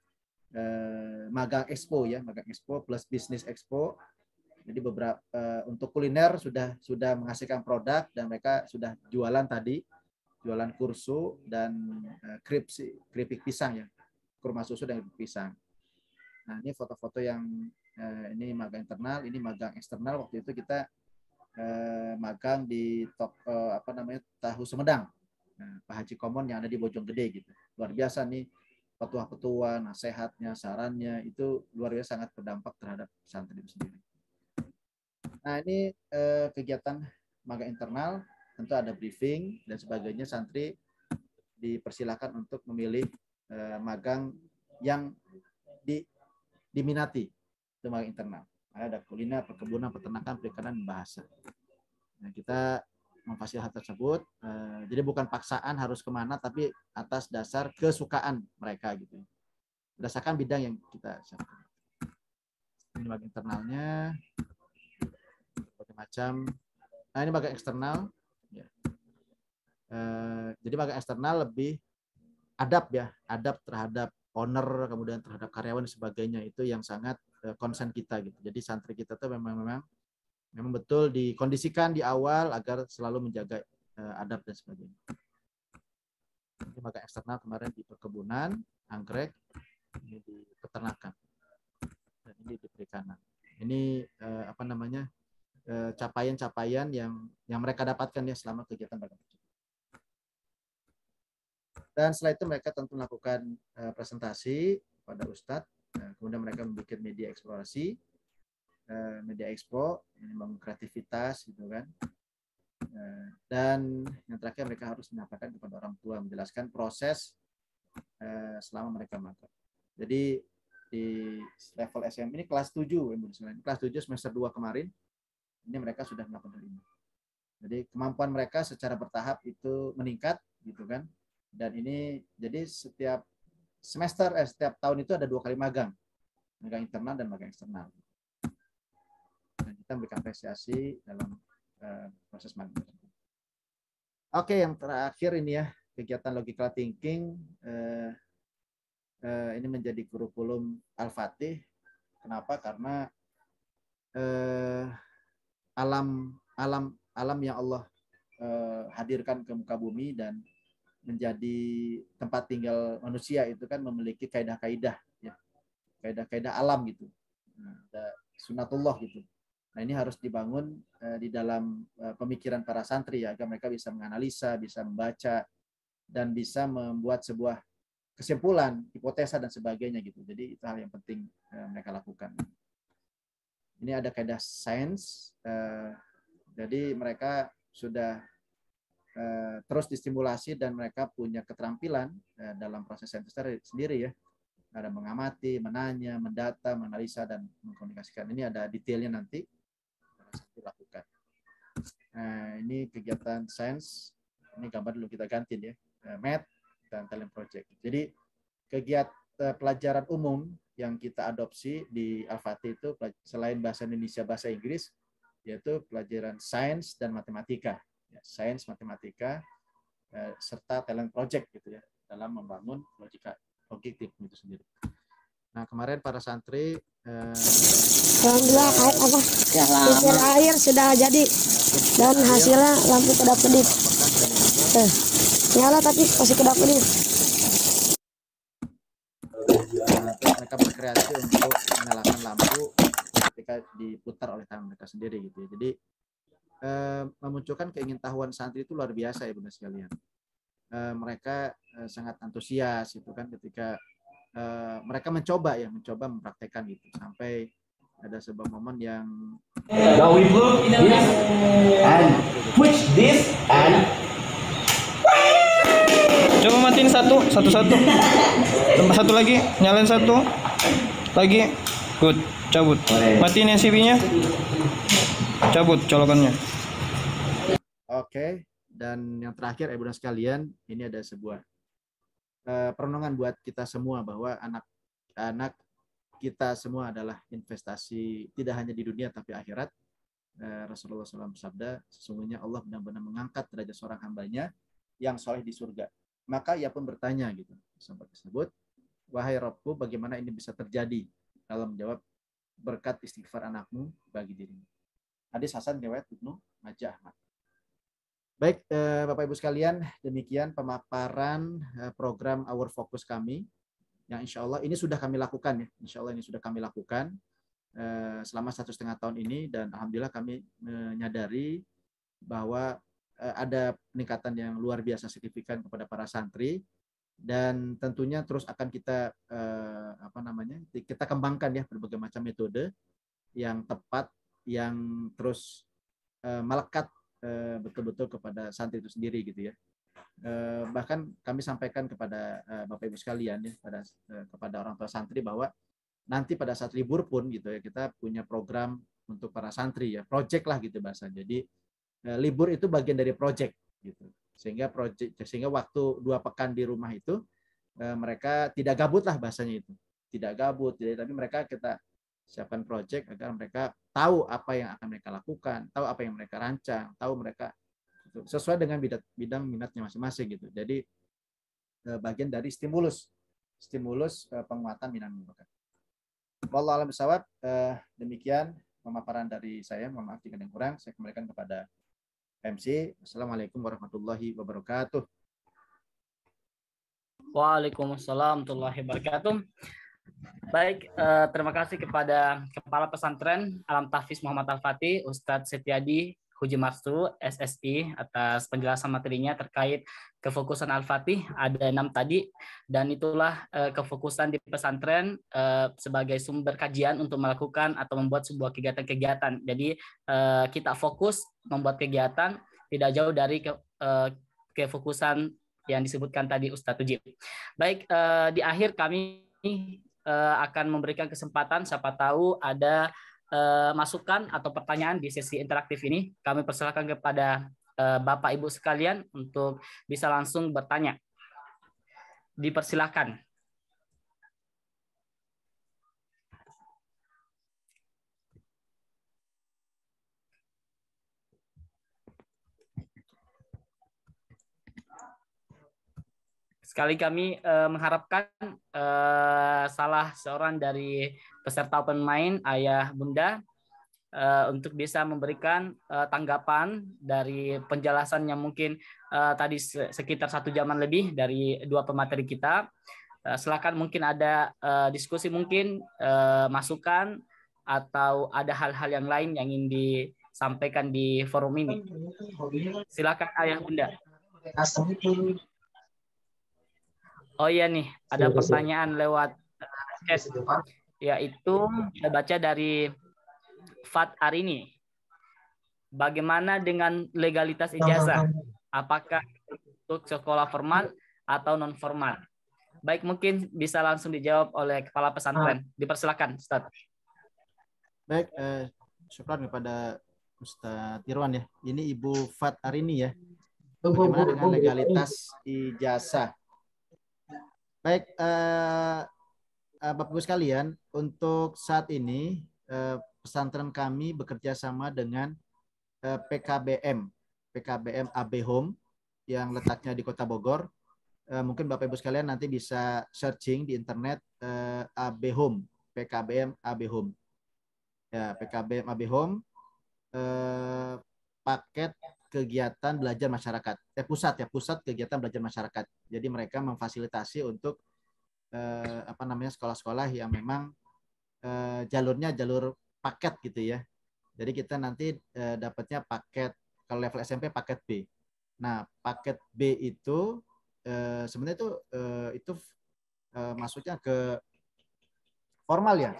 magang expo ya, magang expo plus bisnis expo. Jadi beberapa untuk kuliner sudah menghasilkan produk, dan mereka sudah jualan tadi, jualan kursu dan keripik pisang ya, kurma susu dan keripik pisang. Nah, ini foto-foto yang ini magang internal, ini magang eksternal. Waktu itu kita magang di Tahu Sumedang, Pak Haji Komon yang ada di Bojonggede gitu. Luar biasa nih, petua-petua, nasihatnya, sarannya itu luar biasa, sangat berdampak terhadap santri itu sendiri. Nah, ini kegiatan magang internal, tentu ada briefing dan sebagainya. Santri dipersilakan untuk memilih magang yang diminati, itu magang internal. Ada kuliner, perkebunan, peternakan, perikanan, dan bahasa. Nah, kita memfasilitasi hal tersebut. Jadi bukan paksaan harus kemana, tapi atas dasar kesukaan mereka gitu. Berdasarkan bidang yang kita siapkan. Ini magang internalnya. Macam, nah ini magang eksternal. Ya. Jadi magang eksternal lebih adab ya, adab terhadap owner, kemudian terhadap karyawan dan sebagainya, itu yang sangat concern kita gitu. Jadi santri kita tuh memang betul dikondisikan di awal agar selalu menjaga adab dan sebagainya. Ini magang eksternal kemarin di perkebunan, anggrek, ini di peternakan, dan ini di perikanan. Ini capaian-capaian yang mereka dapatkan ya selama kegiatan magang. Dan setelah itu mereka tentu melakukan presentasi kepada Ustadz, kemudian mereka membuat media eksplorasi, media expo, membangun kreativitas gitu kan. Dan yang terakhir mereka harus menyampaikan kepada orang tua, menjelaskan proses selama mereka magang. Jadi di level SM ini kelas 7, kelas 7 semester 2 kemarin, ini mereka sudah melakukan hal ini. Jadi kemampuan mereka secara bertahap itu meningkat gitu kan. Dan ini jadi setiap semester setiap tahun itu ada 2 kali magang internal dan magang eksternal. Dan kita memberikan apresiasi dalam proses magang. Oke, yang terakhir ini ya, kegiatan logical thinking. Ini menjadi kurikulum Al-Fatih. Kenapa? Karena alam yang Allah hadirkan ke muka bumi dan menjadi tempat tinggal manusia itu kan memiliki kaidah-kaidah ya, kaidah-kaidah alam gitu. Ada sunatullah gitu. Nah, ini harus dibangun di dalam pemikiran para santri ya, agar mereka bisa menganalisa, bisa membaca, dan bisa membuat sebuah kesimpulan, hipotesa dan sebagainya gitu. Jadi itu hal yang penting mereka lakukan. Ini ada kaidah sains, jadi mereka sudah terus distimulasi dan mereka punya keterampilan dalam proses sains sendiri ya. Ada mengamati, menanya, mendata, menganalisa, dan mengkomunikasikan. Ini ada detailnya nanti dilakukan. Nah, ini kegiatan sains. Ini gambar dulu kita ganti ya, math dan talent project. Jadi kegiatan pelajaran umum yang kita adopsi di Al-Fatih itu selain bahasa Indonesia, bahasa Inggris, yaitu pelajaran sains dan matematika, ya, sains, matematika, serta talent project gitu ya, dalam membangun logika objektif itu sendiri. Nah, kemarin para santri alhamdulillah pikir air sudah jadi dan hasilnya lampu kedap-kedip. Nyala tapi masih kedap ini. Terus mereka berkreasi untuk menyalakan lampu ketika diputar oleh tangan mereka sendiri gitu ya. Jadi memunculkan keingintahuan santri itu luar biasa ya Bunda sekalian. Mereka sangat antusias itu kan ketika mereka mencoba mempraktekkan gitu sampai ada sebuah momen yang Now we look this and switch this and Coba matiin satu. Tambah satu lagi, nyalain satu. Lagi. Good, cabut. Matiin NCB-nya. Cabut colokannya. Oke. Dan yang terakhir Bunda sekalian, ini ada sebuah perenungan buat kita semua bahwa anak-anak kita semua adalah investasi tidak hanya di dunia tapi akhirat. Rasulullah SAW bersabda, sesungguhnya Allah benar-benar mengangkat derajat seorang hambanya yang soleh di surga. Maka ia pun bertanya gitu, sahabat tersebut, wahai Rabbku, bagaimana ini bisa terjadi? Kalau menjawab, berkat istighfar anakmu bagi dirimu. Hadis Hasan riwayat Ibnu Majah Ahmad. Baik, Bapak Ibu sekalian, demikian pemaparan program Our Focus kami, yang insya Allah ini sudah kami lakukan ya. Insya Allah ini sudah kami lakukan selama 1,5 tahun ini, dan alhamdulillah kami menyadari bahwa ada peningkatan yang luar biasa signifikan kepada para santri, dan tentunya terus akan kita kita kembangkan ya berbagai macam metode yang tepat, yang terus melekat betul-betul kepada santri itu sendiri gitu ya. Bahkan kami sampaikan kepada Bapak Ibu sekalian ya, kepada orang tua santri bahwa nanti pada saat libur pun gitu ya, kita punya program untuk para santri ya, project lah gitu bahasa. Jadi libur itu bagian dari project gitu, sehingga waktu 2 pekan di rumah itu mereka tidak gabut lah bahasanya itu, tidak gabut, tapi mereka kita siapkan project agar mereka tahu apa yang akan mereka lakukan, tahu apa yang mereka rancang, tahu mereka sesuai dengan bidang minatnya masing-masing gitu. Jadi bagian dari stimulus penguatan minat bakat. Wallahu a'lam bishawab. Demikian pemaparan dari saya. Mohon maaf jika ada yang kurang. Saya kembalikan kepada MC. Assalamualaikum warahmatullahi wabarakatuh. Waalaikumsalam warahmatullahi wabarakatuh. Baik, terima kasih kepada Kepala Pesantren Alam Tahfiz Muhammad Al-Fatih, Ustadz Setiadi Huji Marsu, SSI, atas penjelasan materinya terkait kefokusan Al-Fatih. Ada 6 tadi, dan itulah kefokusan di pesantren sebagai sumber kajian untuk melakukan atau membuat sebuah kegiatan-kegiatan. Jadi kita fokus membuat kegiatan tidak jauh dari kefokusan yang disebutkan tadi Ustadz Huji. Baik, di akhir kami akan memberikan kesempatan, siapa tahu ada masukan atau pertanyaan di sesi interaktif ini. Kami persilakan kepada Bapak Ibu sekalian untuk bisa langsung bertanya. Dipersilakan. Sekali kami mengharapkan salah seorang dari peserta open mind, ayah bunda, untuk bisa memberikan tanggapan dari penjelasan yang mungkin tadi sekitar 1 jaman lebih dari 2 pemateri kita. Silakan, mungkin ada diskusi, mungkin masukan, atau ada hal-hal yang lain yang ingin disampaikan di forum ini. Silakan ayah bunda. Oh iya nih, ada pertanyaan lewat chat, yaitu kita baca dari Fat Arini. Bagaimana dengan legalitas ijazah? Apakah untuk sekolah formal atau non formal? Baik, mungkin bisa langsung dijawab oleh Kepala Pesantren. Dipersilakan, Ustaz. Baik, syukran kepada Ustaz Irwan ya. Ini Ibu Fat Arini ya. Bagaimana dengan legalitas ijazah? Baik, Bapak Ibu sekalian, untuk saat ini pesantren kami bekerja sama dengan PKBM AB Home yang letaknya di Kota Bogor. Mungkin Bapak Ibu sekalian nanti bisa searching di internet AB Home, PKBM AB Home. Ya, PKBM AB Home, paket kegiatan belajar masyarakat. Pusat kegiatan belajar masyarakat. Jadi mereka memfasilitasi untuk sekolah-sekolah yang memang jalurnya jalur paket gitu ya. Jadi kita nanti dapatnya paket, kalau level SMP paket B. Nah, paket B itu sebenarnya itu masuknya ke formal ya.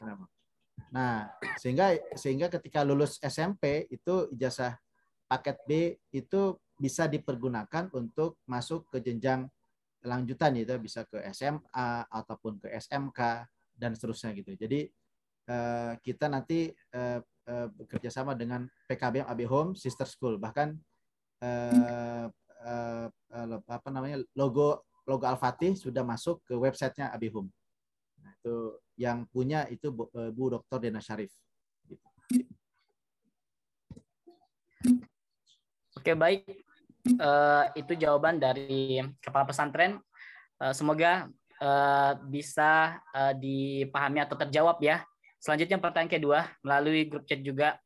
Nah, sehingga ketika lulus SMP itu ijazah paket B itu bisa dipergunakan untuk masuk ke jenjang lanjutan, itu bisa ke SMA ataupun ke SMK dan seterusnya gitu. Jadi kita nanti bekerja sama dengan PKBM AB Home Sister School, bahkan logo Al-Fatih sudah masuk ke websitenya AB Home. Nah, itu yang punya itu Bu Dr. Dena Syarif. Gitu. Oke, baik. Itu jawaban dari Kepala Pesantren. Semoga bisa dipahami atau terjawab ya. Selanjutnya pertanyaan kedua melalui grup chat juga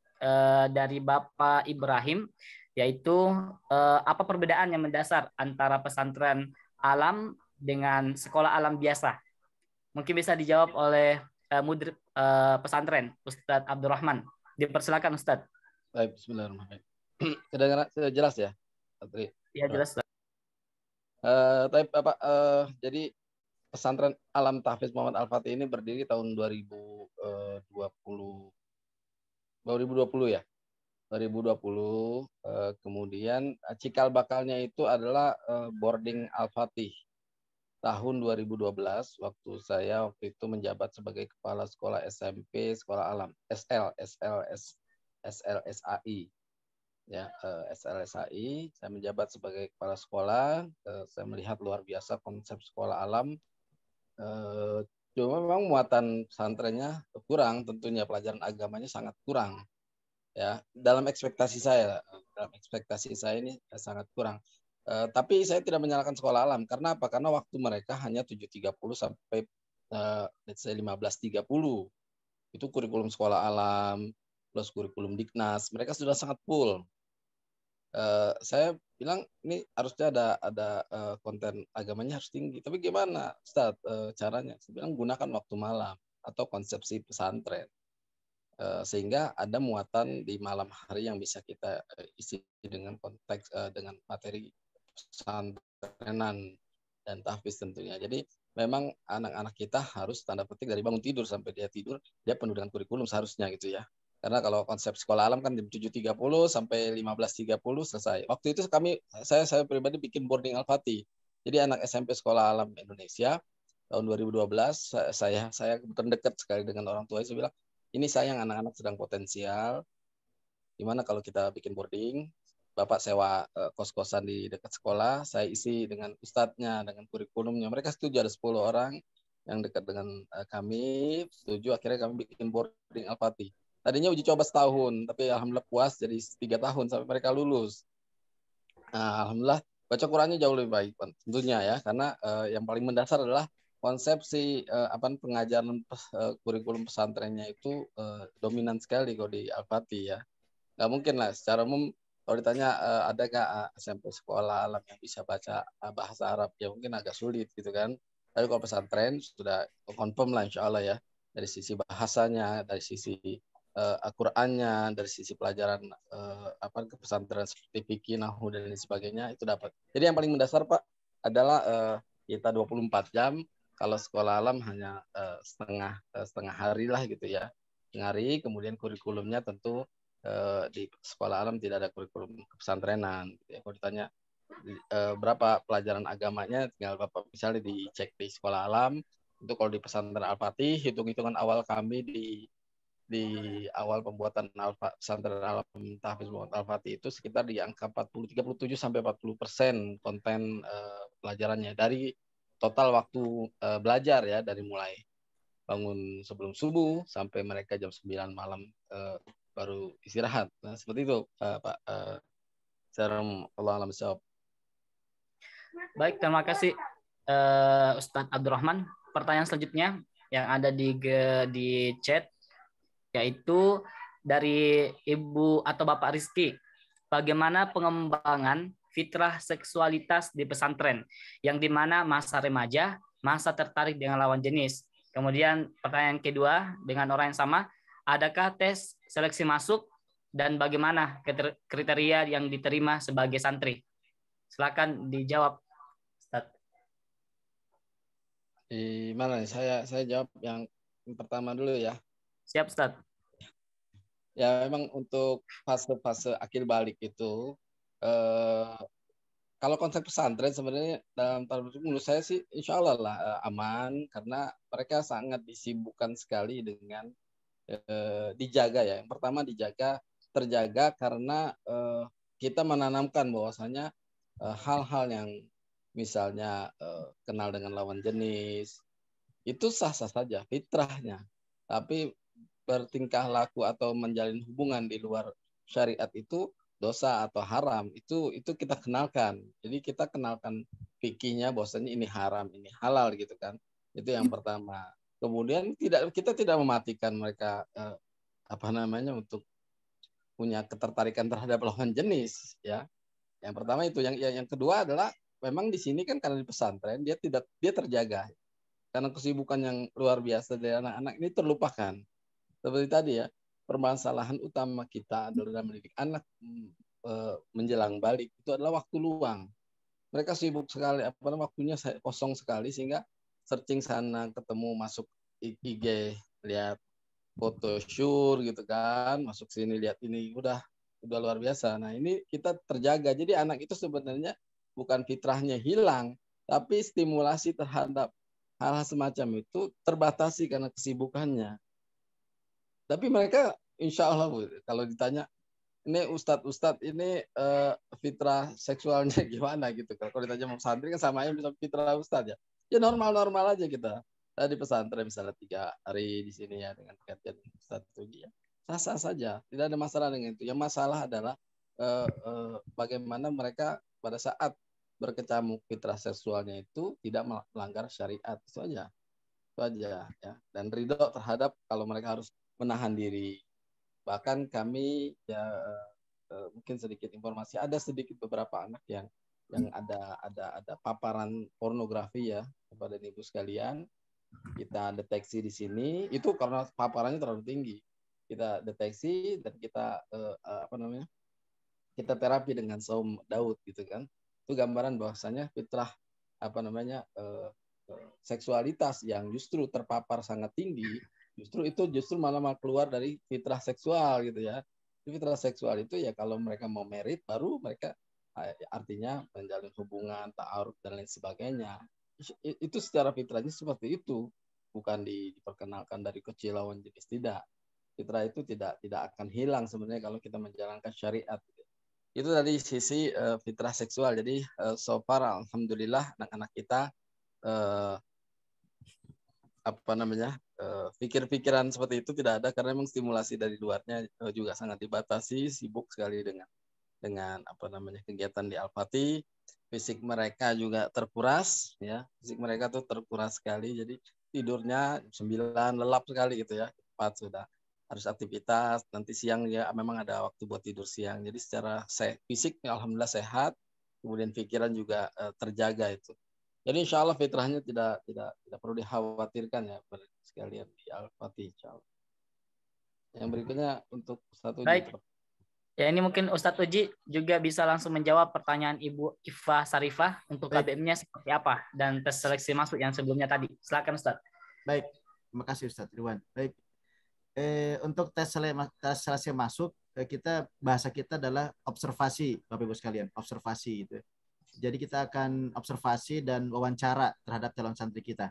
dari Bapak Ibrahim, yaitu apa perbedaan yang mendasar antara pesantren alam dengan sekolah alam biasa? Mungkin bisa dijawab oleh mudir pesantren, Ustadz Abdurrahman. Dipersilakan Ustadz. Baik, bismillahirrahmanirrahim. Kedengaran jelas ya, Patri? Ya, jelas. Jadi pesantren Alam Tahfiz Muhammad Al-Fatih ini berdiri tahun 2020 ya. 2020, kemudian cikal bakalnya itu adalah boarding Al-Fatih tahun 2012, waktu itu menjabat sebagai kepala sekolah SMP Sekolah Alam SLSAI ya, SLSAI. Saya menjabat sebagai kepala sekolah. Saya melihat luar biasa konsep sekolah alam. Cuma memang muatan pesantrennya kurang, tentunya pelajaran agamanya sangat kurang ya, dalam ekspektasi saya ini sangat kurang. Tapi saya tidak menyalahkan sekolah alam. Karena apa? Karena waktu mereka hanya 7.30 sampai 15.30. Itu kurikulum sekolah alam plus kurikulum Diknas. Mereka sudah sangat full. Saya bilang ini harusnya ada konten agamanya harus tinggi. Tapi gimana, Ustaz, caranya? Saya bilang gunakan waktu malam atau konsepsi pesantren. Sehingga ada muatan di malam hari yang bisa kita isi dengan konteks dengan materi pesantrenan dan tahfiz tentunya. Jadi memang anak-anak kita harus tanda petik dari bangun tidur sampai dia tidur, dia penuh dengan kurikulum seharusnya gitu ya. Karena kalau konsep sekolah alam kan jam 7.30 sampai 15.30 selesai. Waktu itu saya pribadi bikin boarding Al-Fatih. Jadi anak SMP Sekolah Alam Indonesia tahun 2012 saya kebetulan dekat sekali dengan orang tua. Saya bilang, ini sayang anak-anak sedang potensial. Gimana kalau kita bikin boarding? Bapak sewa kos-kosan di dekat sekolah, saya isi dengan ustadznya, dengan kurikulumnya. Mereka setuju, ada 10 orang yang dekat dengan kami, setuju. Akhirnya kami bikin boarding Al-Fatih. Tadinya uji coba setahun, tapi alhamdulillah puas jadi 3 tahun sampai mereka lulus. Nah, alhamdulillah baca Qurannya jauh lebih baik tentunya ya, karena yang paling mendasar adalah konsepsi pengajaran kurikulum pesantrennya itu dominan sekali kalau di Al-Fatih ya. Nggak mungkin lah secara umum. Kalau ditanya ada nggak SMP sekolah alam yang bisa baca bahasa Arab, ya mungkin agak sulit gitu kan. Tapi kalau pesantren sudah confirm lah insya Allah ya, dari sisi bahasanya, dari sisi Al-Qur'annya, dari sisi pelajaran kepesantren seperti fikih, nahwu dan lain sebagainya itu dapat. Jadi yang paling mendasar Pak adalah kita 24 jam. Kalau sekolah alam hanya setengah hari lah gitu ya, setengah hari. Kemudian kurikulumnya tentu di sekolah alam tidak ada kurikulum kepesantrenan. Ya, kalau ditanya berapa pelajaran agamanya, tinggal Bapak misalnya dicek di sekolah alam. Itu kalau di pesantren Al-Fatih, hitung-hitungan awal kami di awal pembuatan pesantren Alam Tahfiz Muhammad Al-Fatih itu sekitar di angka 37 sampai 40% konten pelajarannya dari total waktu belajar ya, dari mulai bangun sebelum subuh sampai mereka jam 9 malam baru istirahat. Nah, seperti itu Pak. Secara Allah alam bisawab. Baik, terima kasih Ustadz Abdurrahman. Pertanyaan selanjutnya yang ada di chat, yaitu dari Ibu atau Bapak Rizky. bagaimana pengembangan fitrah seksualitas di pesantren, yang dimana masa remaja, masa tertarik dengan lawan jenis. Kemudian pertanyaan kedua dengan orang yang sama, adakah tes seleksi masuk dan bagaimana kriteria yang diterima sebagai santri? Silakan dijawab, Ustaz. Di mana nih? Saya jawab yang pertama dulu ya. Siap, Ustaz. Ya memang untuk fase-fase akil balik itu kalau konsep pesantren sebenarnya dalam menurut saya sih insya Allah lah aman, karena mereka sangat disibukkan sekali dengan dijaga ya. Yang pertama terjaga karena kita menanamkan bahwasanya hal-hal yang misalnya kenal dengan lawan jenis itu sah-sah saja fitrahnya, tapi bertingkah laku atau menjalin hubungan di luar syariat itu dosa atau haram, itu kita kenalkan. Jadi kita kenalkan fikihnya bahwasanya ini haram, ini halal gitu kan. Itu yang pertama. Kemudian kita tidak mematikan mereka untuk punya ketertarikan terhadap lawan jenis ya. Yang pertama itu, yang kedua adalah memang di sini kan karena di pesantren dia terjaga. Karena kesibukan yang luar biasa dari anak-anak ini terlupakan. Seperti tadi ya, permasalahan utama kita adalah dalam mendidik anak menjelang balik itu adalah waktu luang. Mereka sibuk sekali, waktunya kosong sekali, sehingga searching sana ketemu, masuk IG lihat foto syur gitu kan, masuk sini lihat ini, udah luar biasa. Nah ini kita terjaga, jadi anak itu sebenarnya bukan fitrahnya hilang, tapi stimulasi terhadap hal-hal semacam itu terbatasi karena kesibukannya. Tapi mereka insya Allah kalau ditanya ini ustadz ini fitrah seksualnya gimana gitu, kalau ditanya mau santri kan sama aja bisa fitrah ustadz ya normal aja. Kita di pesantren misalnya 3 hari di sini ya dengan kajian ustadz itu ya sah-sah saja, tidak ada masalah dengan itu. Yang masalah adalah bagaimana mereka pada saat berkecamuk fitrah seksualnya itu tidak melanggar syariat, itu aja ya. Dan ridho terhadap kalau mereka harus menahan diri. Bahkan kami ya mungkin sedikit informasi, ada sedikit beberapa anak yang ada paparan pornografi ya kepada ibu sekalian. Kita deteksi di sini itu karena paparannya terlalu tinggi. Kita deteksi dan kita kita terapi dengan saum Daud gitu kan. Itu gambaran bahwasanya fitrah seksualitas yang justru terpapar sangat tinggi, justru malah keluar dari fitrah seksual gitu ya. Fitrah seksual itu ya kalau mereka mau merit baru mereka artinya menjalin hubungan, ta'aruf dan lain sebagainya. Itu secara fitrahnya seperti itu, bukan diperkenalkan dari kecil lawan jenis, tidak. Fitrah itu tidak akan hilang sebenarnya kalau kita menjalankan syariat. Itu dari sisi fitrah seksual. Jadi so far alhamdulillah anak-anak kita pikir-pikiran seperti itu tidak ada, karena memang stimulasi dari luarnya juga sangat dibatasi, sibuk sekali dengan kegiatan di Al-Fatih. Fisik mereka juga terkuras ya, fisik mereka tuh terkuras sekali, jadi tidurnya 9 lelap sekali gitu ya, 4 sudah harus aktivitas, nanti siang ya memang ada waktu buat tidur siang. Jadi secara fisik alhamdulillah sehat, kemudian pikiran juga terjaga itu. Jadi insya Allah fitrahnya tidak perlu dikhawatirkan ya sekalian di Al-Fatih insya Allah. Yang berikutnya untuk satu. Baik. Ya ini mungkin Ustadz Uji juga bisa langsung menjawab pertanyaan Ibu Iva Sarifah untuk KBM-nya seperti apa dan tes seleksi masuk yang sebelumnya tadi. Silakan Ustadz. Baik, terima kasih Ustadz Ridwan. Baik, untuk tes seleksi masuk bahasa kita adalah observasi, Bapak Ibu sekalian, observasi gitu. Jadi kita akan observasi dan wawancara terhadap calon santri kita.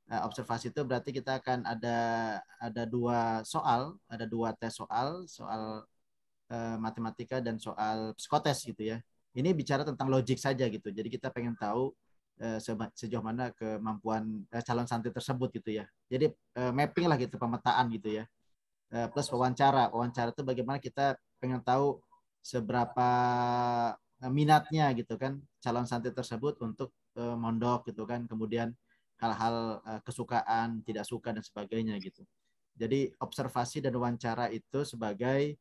Observasi itu berarti kita akan ada 2 soal, ada 2 tes soal matematika dan soal psikotes gitu ya. Ini bicara tentang logik saja gitu. Jadi kita pengen tahu sejauh mana kemampuan calon santri tersebut gitu ya. Jadi mapping lah gitu, pemetaan gitu ya. Plus wawancara itu bagaimana kita pengen tahu seberapa minatnya gitu kan calon santri tersebut untuk mondok gitu kan, kemudian hal-hal kesukaan, tidak suka dan sebagainya gitu. Jadi observasi dan wawancara itu sebagai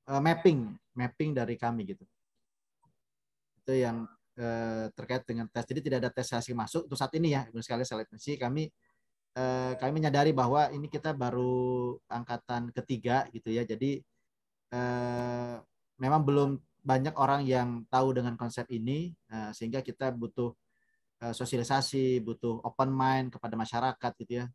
mapping dari kami gitu. Itu yang terkait dengan tes. Jadi tidak ada tes seleksi masuk untuk saat ini ya, Ibu sekali seleksi kami menyadari bahwa ini kita baru angkatan ketiga gitu ya. Jadi memang belum banyak orang yang tahu dengan konsep ini, sehingga kita butuh sosialisasi, butuh open mind kepada masyarakat gitu ya,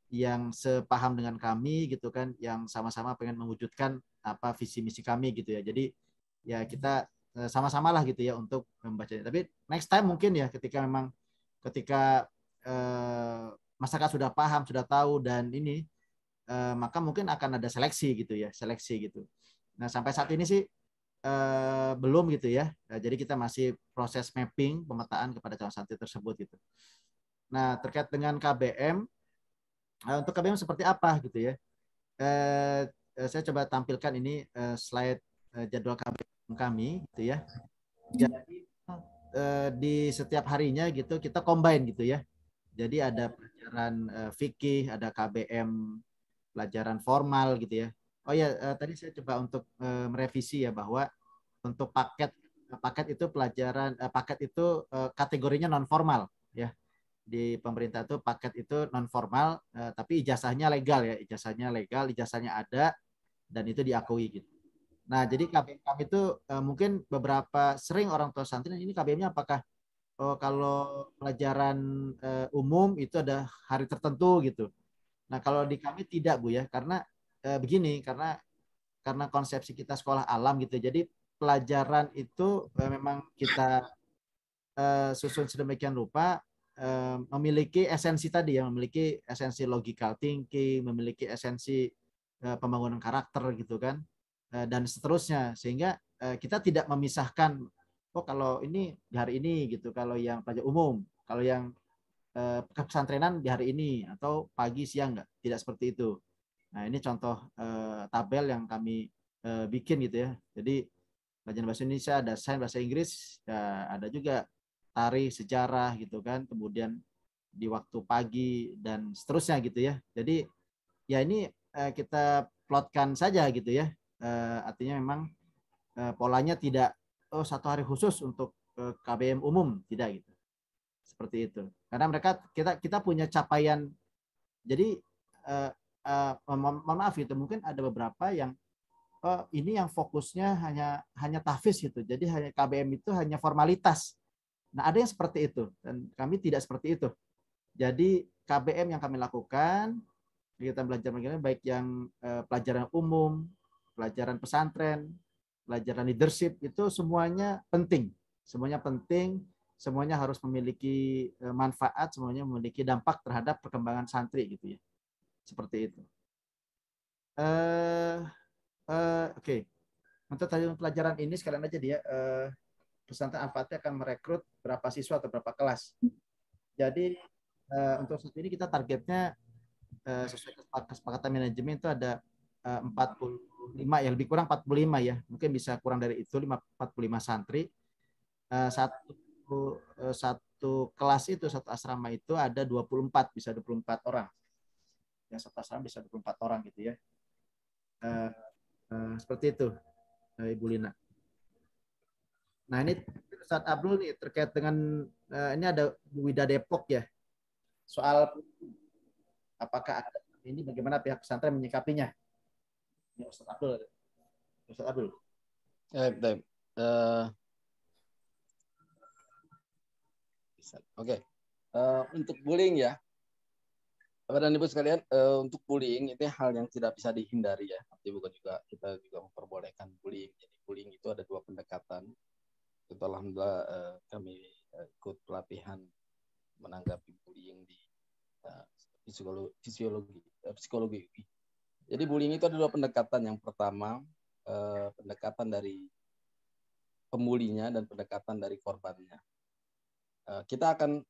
yang sepaham dengan kami gitu kan, yang sama-sama pengen mewujudkan apa visi misi kami gitu ya. Jadi ya kita sama-sama lah gitu ya untuk membacanya. Tapi next time mungkin ya ketika masyarakat sudah paham, sudah tahu dan ini maka mungkin akan ada seleksi gitu ya, seleksi gitu. Nah sampai saat ini sih belum gitu ya. Jadi kita masih proses mapping, pemetaan kepada calon santri tersebut gitu. Nah terkait dengan KBM, untuk KBM seperti apa gitu ya? Saya coba tampilkan ini slide jadwal KBM kami gitu ya. Jadi di setiap harinya gitu kita combine gitu ya. Jadi ada pelajaran fikih, ada KBM pelajaran formal gitu ya. Oh ya, tadi saya coba untuk merevisi ya bahwa untuk paket itu pelajaran paket itu kategorinya non formal ya. Di pemerintah itu paket itu non formal tapi ijazahnya legal ya, ijazahnya ada dan itu diakui gitu. Nah, jadi KBM kami itu mungkin beberapa sering orang tua santri ini KBM-nya apakah kalau pelajaran umum itu ada hari tertentu gitu. Nah, kalau di kami tidak Bu ya, karena begini, karena konsepsi kita sekolah alam gitu. Jadi pelajaran itu memang kita susun sedemikian rupa memiliki esensi tadi ya, memiliki esensi logical thinking, memiliki esensi pembangunan karakter gitu kan, dan seterusnya, sehingga kita tidak memisahkan oh kalau ini di hari ini gitu, kalau yang pelajar umum, kalau yang pesantrenan di hari ini atau pagi siang, enggak, tidak seperti itu. Nah ini contoh tabel yang kami bikin gitu ya. Jadi pelajaran bahasa Indonesia ada sains, bahasa Inggris, ya, ada juga tari, sejarah gitu kan, kemudian di waktu pagi dan seterusnya gitu ya. Jadi ya ini kita plotkan saja gitu ya. Artinya memang polanya tidak satu hari khusus untuk KBM umum, tidak gitu. Seperti itu. Karena kita punya capaian. Jadi mohon maaf gitu, mungkin ada beberapa yang ini yang fokusnya hanya tahfiz gitu. Jadi hanya KBM itu hanya formalitas. Nah, ada yang seperti itu dan kami tidak seperti itu. Jadi KBM yang kami lakukan, kegiatan belajar mengajar baik yang pelajaran umum, pelajaran pesantren, pelajaran leadership itu semuanya penting. Semuanya penting, semuanya harus memiliki manfaat, semuanya memiliki dampak terhadap perkembangan santri gitu ya. Seperti itu. Oke. Untuk pelajaran ini sekalian aja dia pesantren Al-Fatih akan merekrut berapa siswa atau berapa kelas. Jadi untuk saat ini kita targetnya sesuai kesepakatan manajemen itu ada 45 ya, lebih kurang 45 ya. Mungkin bisa kurang dari itu, 45 santri. Satu kelas itu, satu asrama itu ada 24, bisa 24 orang. Ya, satu asrama bisa 24 orang gitu ya. Seperti itu, Ibu Lina. Nah ini Ustadz Abdul nih terkait dengan ini ada Bu Wida Depok ya, soal apakah ada ini bagaimana pihak pesantren menyikapinya? Ini Ustadz Abdul. Ustadz Abdul. Baik. Oke. Untuk bullying ya, Bapak dan Ibu sekalian, untuk bullying itu hal yang tidak bisa dihindari ya. Artinya bukan juga kita juga memperbolehkan bullying. Jadi bullying itu ada dua pendekatan. Itu alhamdulillah kami ikut pelatihan menanggapi bullying di psikologi. Jadi bullying itu ada dua pendekatan. Yang pertama pendekatan dari pembulinya dan pendekatan dari korbannya. Kita akan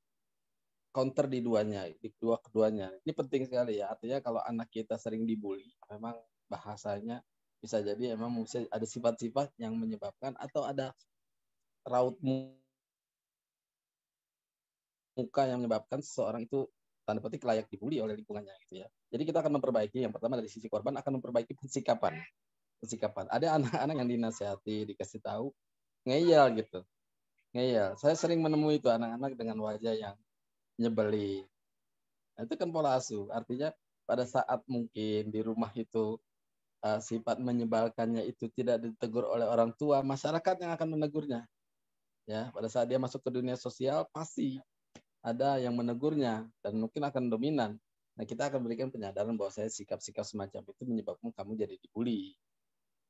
counter di keduanya. Ini penting sekali ya. Artinya kalau anak kita sering dibully, memang bahasanya bisa jadi memang ada sifat-sifat yang menyebabkan atau ada raut muka yang menyebabkan seseorang itu tanda petik layak dibully oleh lingkungannya gitu ya. Jadi kita akan memperbaiki, yang pertama dari sisi korban akan memperbaiki pensikapan. kesikapan. Ada anak-anak yang dinasihati, dikasih tahu, ngeyel gitu. Ngeyel. Saya sering menemui itu anak-anak dengan wajah yang nyebelin. Nah, itu kan pola asuh. Artinya pada saat mungkin di rumah itu sifat menyebalkannya itu tidak ditegur oleh orang tua, masyarakat yang akan menegurnya. Ya, pada saat dia masuk ke dunia sosial pasti ada yang menegurnya dan mungkin akan dominan. Nah, kita akan berikan penyadaran bahwa saya sikap-sikap semacam itu menyebabkan kamu jadi dibully.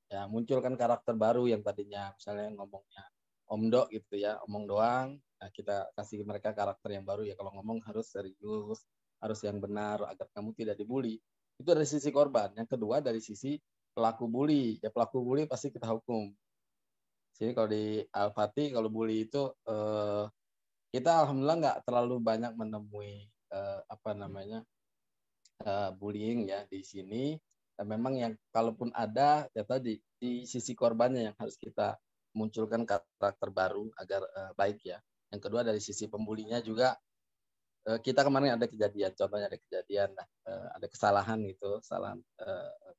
Ya, munculkan karakter baru yang tadinya misalnya ngomongnya omdo gitu ya, omong doang. Nah, kita kasih mereka karakter yang baru ya, kalau ngomong harus serius, harus yang benar agar kamu tidak dibully. Itu dari sisi korban. Yang kedua dari sisi pelaku bully. Ya, pelaku bully pasti kita hukum. Jadi kalau di Al-Fatih, kalau bully itu kita alhamdulillah nggak terlalu banyak menemui bullying ya di sini. Dan memang yang kalaupun ada ya tadi di sisi korbannya yang harus kita munculkan karakter baru agar baik ya. Yang kedua dari sisi pembulinya juga kita kemarin ada kejadian, contohnya ada kejadian ada kesalahan gitu, kesalahan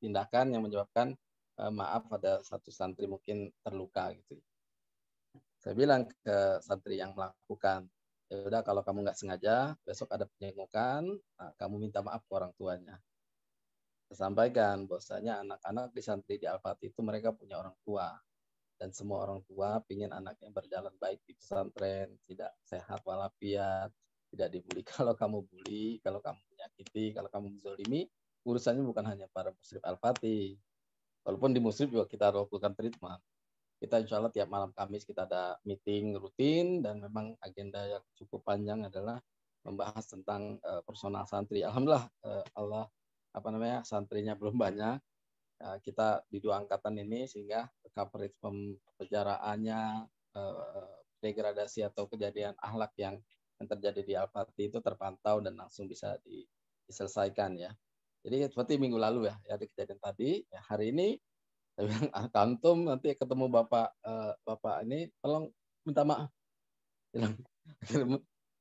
tindakan yang menyebabkan maaf ada satu santri mungkin terluka gitu. Saya bilang ke santri yang melakukan, ya udah kalau kamu nggak sengaja besok ada penyengukan, kamu minta maaf ke orang tuanya. Saya sampaikan bahwasanya anak-anak di santri di Al-Fatih itu mereka punya orang tua dan semua orang tua ingin anaknya berjalan baik di pesantren, tidak sehat walafiat, tidak dibully. Kalau kamu bully, kalau kamu menyakiti, kalau kamu menzalimi, urusannya bukan hanya para muslim Al-Fatih. Walaupun di muslim juga kita lakukan treatment. Kita insya Allah tiap malam Kamis kita ada meeting rutin dan memang agenda yang cukup panjang adalah membahas tentang personal santri. Alhamdulillah santrinya belum banyak. Kita di 2 angkatan ini sehingga coverage penjaraannya, degradasi atau kejadian akhlak yang terjadi di Al-Fatih itu terpantau dan langsung bisa diselesaikan ya. Jadi seperti minggu lalu ya ada kejadian tadi. Ya, hari ini saya bilang kantum nanti ketemu bapak ini tolong minta maaf. Bilang,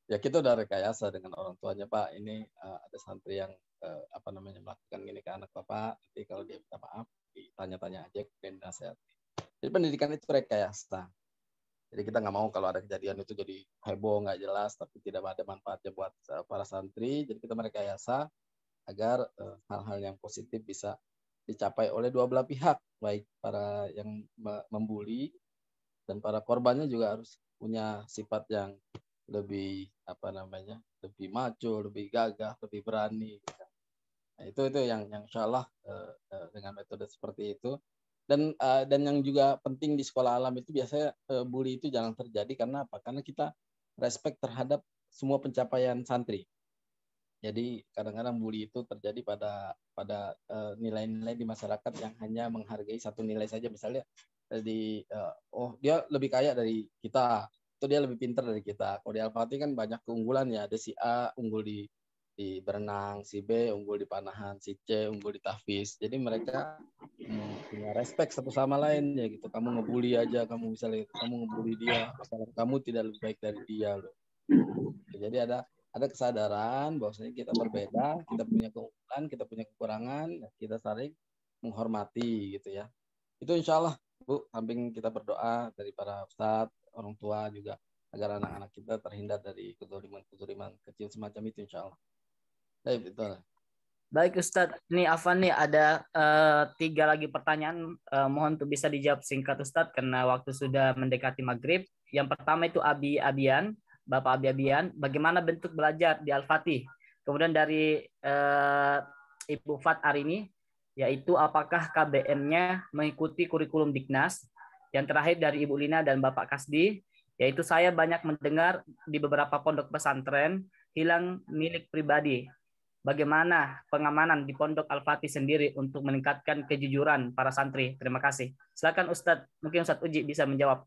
ya kita udah rekayasa dengan orang tuanya, Pak, ini ada santri yang melakukan ini ke anak bapak, nanti kalau dia minta maaf ditanya-tanya aja ke nasihat. Jadi pendidikan itu rekayasa. Jadi kita nggak mau kalau ada kejadian itu jadi heboh nggak jelas tapi tidak ada manfaatnya buat para santri. Jadi kita merekayasa agar hal-hal yang positif bisa dicapai oleh dua belah pihak, baik para yang membuli dan para korbannya juga harus punya sifat yang lebih lebih maco, lebih gagah, lebih berani. Nah, itu yang insya Allah dengan metode seperti itu. Dan yang juga penting di sekolah alam itu biasanya bully itu jangan terjadi karena apa? Karena kita respect terhadap semua pencapaian santri. Jadi kadang-kadang bully itu terjadi pada nilai-nilai di masyarakat yang hanya menghargai satu nilai saja. Misalnya dia lebih kaya dari kita, atau dia lebih pintar dari kita. Kalau di Al-Fatih kan banyak keunggulan ya. Ada si A unggul di berenang, si B unggul di panahan, si C unggul di tahfiz. Jadi mereka punya respect satu sama lain ya gitu. Kamu ngebully aja, kamu ngebully dia, kamu tidak lebih baik dari dia loh. Jadi ada kesadaran bahwasanya kita berbeda, kita punya keunggulan, kita punya kekurangan, kita saling menghormati gitu ya. Itu insya Allah Bu, samping kita berdoa dari para ustadz, orang tua juga agar anak-anak kita terhindar dari kezaliman kecil semacam itu insya Allah. Baik, betul. Baik Ustadz, ini Afan nih ada 3 lagi pertanyaan, mohon untuk bisa dijawab singkat Ustadz karena waktu sudah mendekati maghrib. Yang pertama itu Bapak Abi Abian, bagaimana bentuk belajar di Al-Fatih? Kemudian dari Ibu Fat Arini, yaitu apakah KBM-nya mengikuti kurikulum Diknas? Yang terakhir dari Ibu Lina dan Bapak Kasdi, yaitu saya banyak mendengar di beberapa pondok pesantren hilang milik pribadi. Bagaimana pengamanan di Pondok Al-Fatih sendiri untuk meningkatkan kejujuran para santri? Terima kasih. Silakan Ustadz, mungkin Ustadz Uji bisa menjawab.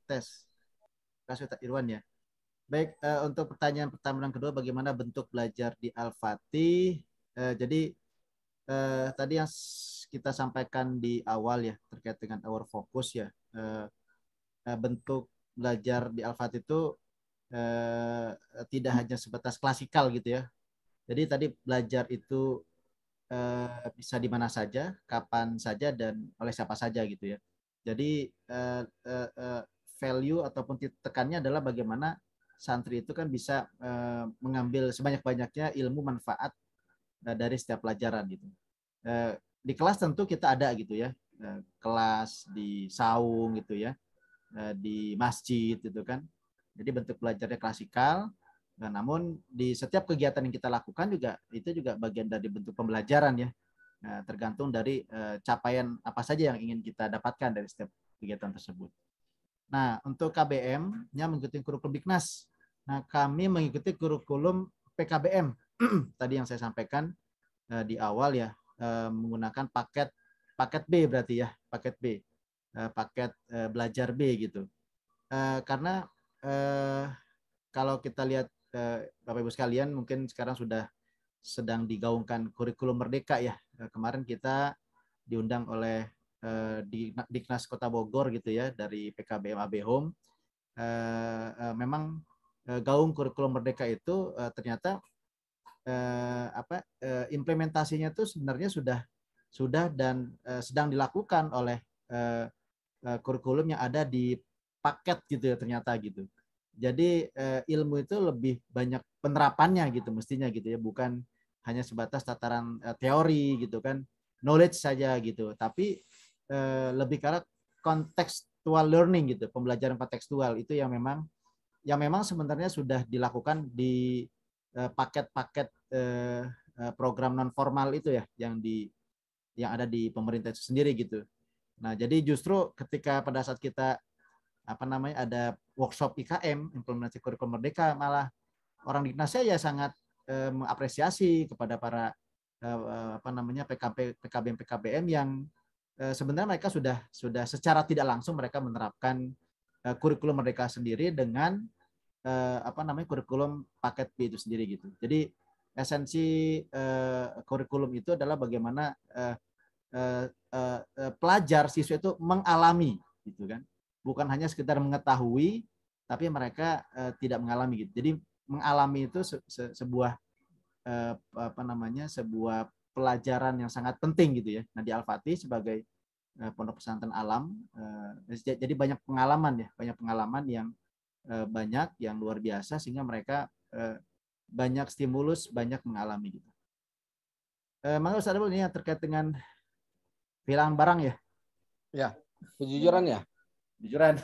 Tes. Kasih Ustadz Irwan ya. Baik, untuk pertanyaan pertama dan kedua, bagaimana bentuk belajar di Al-Fatih? Jadi tadi yang kita sampaikan di awal ya terkait dengan our focus ya. Bentuk belajar di Al-Fatih itu tidak hanya sebatas klasikal gitu ya. Jadi tadi belajar itu bisa di mana saja, kapan saja, dan oleh siapa saja gitu ya. Jadi value ataupun titik tekannya adalah bagaimana santri itu kan bisa mengambil sebanyak-banyaknya ilmu manfaat dari setiap pelajaran gitu. Di kelas tentu kita ada gitu ya, kelas di saung gitu ya, di masjid gitu kan. Jadi bentuk belajarnya klasikal. Nah, namun di setiap kegiatan yang kita lakukan juga itu juga bagian dari bentuk pembelajaran ya. Tergantung dari capaian apa saja yang ingin kita dapatkan dari setiap kegiatan tersebut. Nah, untuk KBM-nya mengikuti kurikulum Diknas. Nah, kami mengikuti kurikulum PKBM. Tadi yang saya sampaikan di awal ya, menggunakan paket B berarti ya, paket B. Paket belajar B gitu. Karena kalau kita lihat Bapak Ibu sekalian, mungkin sekarang sudah sedang digaungkan kurikulum merdeka ya. Kemarin kita diundang oleh Diknas Kota Bogor gitu ya, dari PKBM AB Home. Memang gaung kurikulum merdeka itu ternyata implementasinya itu sebenarnya sudah dan sedang dilakukan oleh kurikulum yang ada di paket gitu ya ternyata gitu. Jadi ilmu itu lebih banyak penerapannya gitu mestinya gitu ya, bukan hanya sebatas tataran teori gitu kan, knowledge saja gitu, tapi lebih ke arah contextual learning gitu, pembelajaran kontekstual itu yang memang sebenarnya sudah dilakukan di paket-paket program non formal itu ya, yang ada di pemerintah itu sendiri gitu. Nah, jadi justru ketika pada saat kita ada workshop IKM implementasi kurikulum merdeka, malah orang Diknasnya ya sangat mengapresiasi kepada para PKBM yang sebenarnya mereka sudah secara tidak langsung mereka menerapkan kurikulum merdeka sendiri dengan kurikulum paket B itu sendiri gitu. Jadi esensi kurikulum itu adalah bagaimana pelajar siswa itu mengalami gitu kan, bukan hanya sekedar mengetahui, tapi mereka tidak mengalami gitu. Jadi mengalami itu sebuah sebuah pelajaran yang sangat penting gitu ya. Nah, di Al-Fatih sebagai pondok pesantren alam, jadi banyak pengalaman yang banyak yang luar biasa sehingga mereka banyak stimulus, banyak mengalami gitu. Maka Ustaz Abdul, ini yang terkait dengan kehilangan barang ya? Ya, kejujuran ya. Jujuran.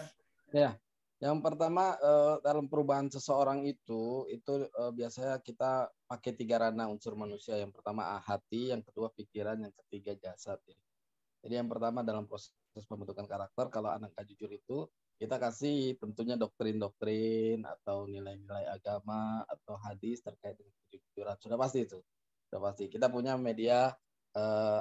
Ya, yang pertama dalam perubahan seseorang itu biasanya kita pakai 3 ranah unsur manusia. Yang pertama hati, yang kedua pikiran, yang ketiga jasad. Ya. Jadi yang pertama dalam proses pembentukan karakter, kalau anak gak jujur itu kita kasih tentunya doktrin-doktrin atau nilai-nilai agama atau hadis terkait dengan kejujuran. Sudah pasti itu. Sudah pasti. Kita punya media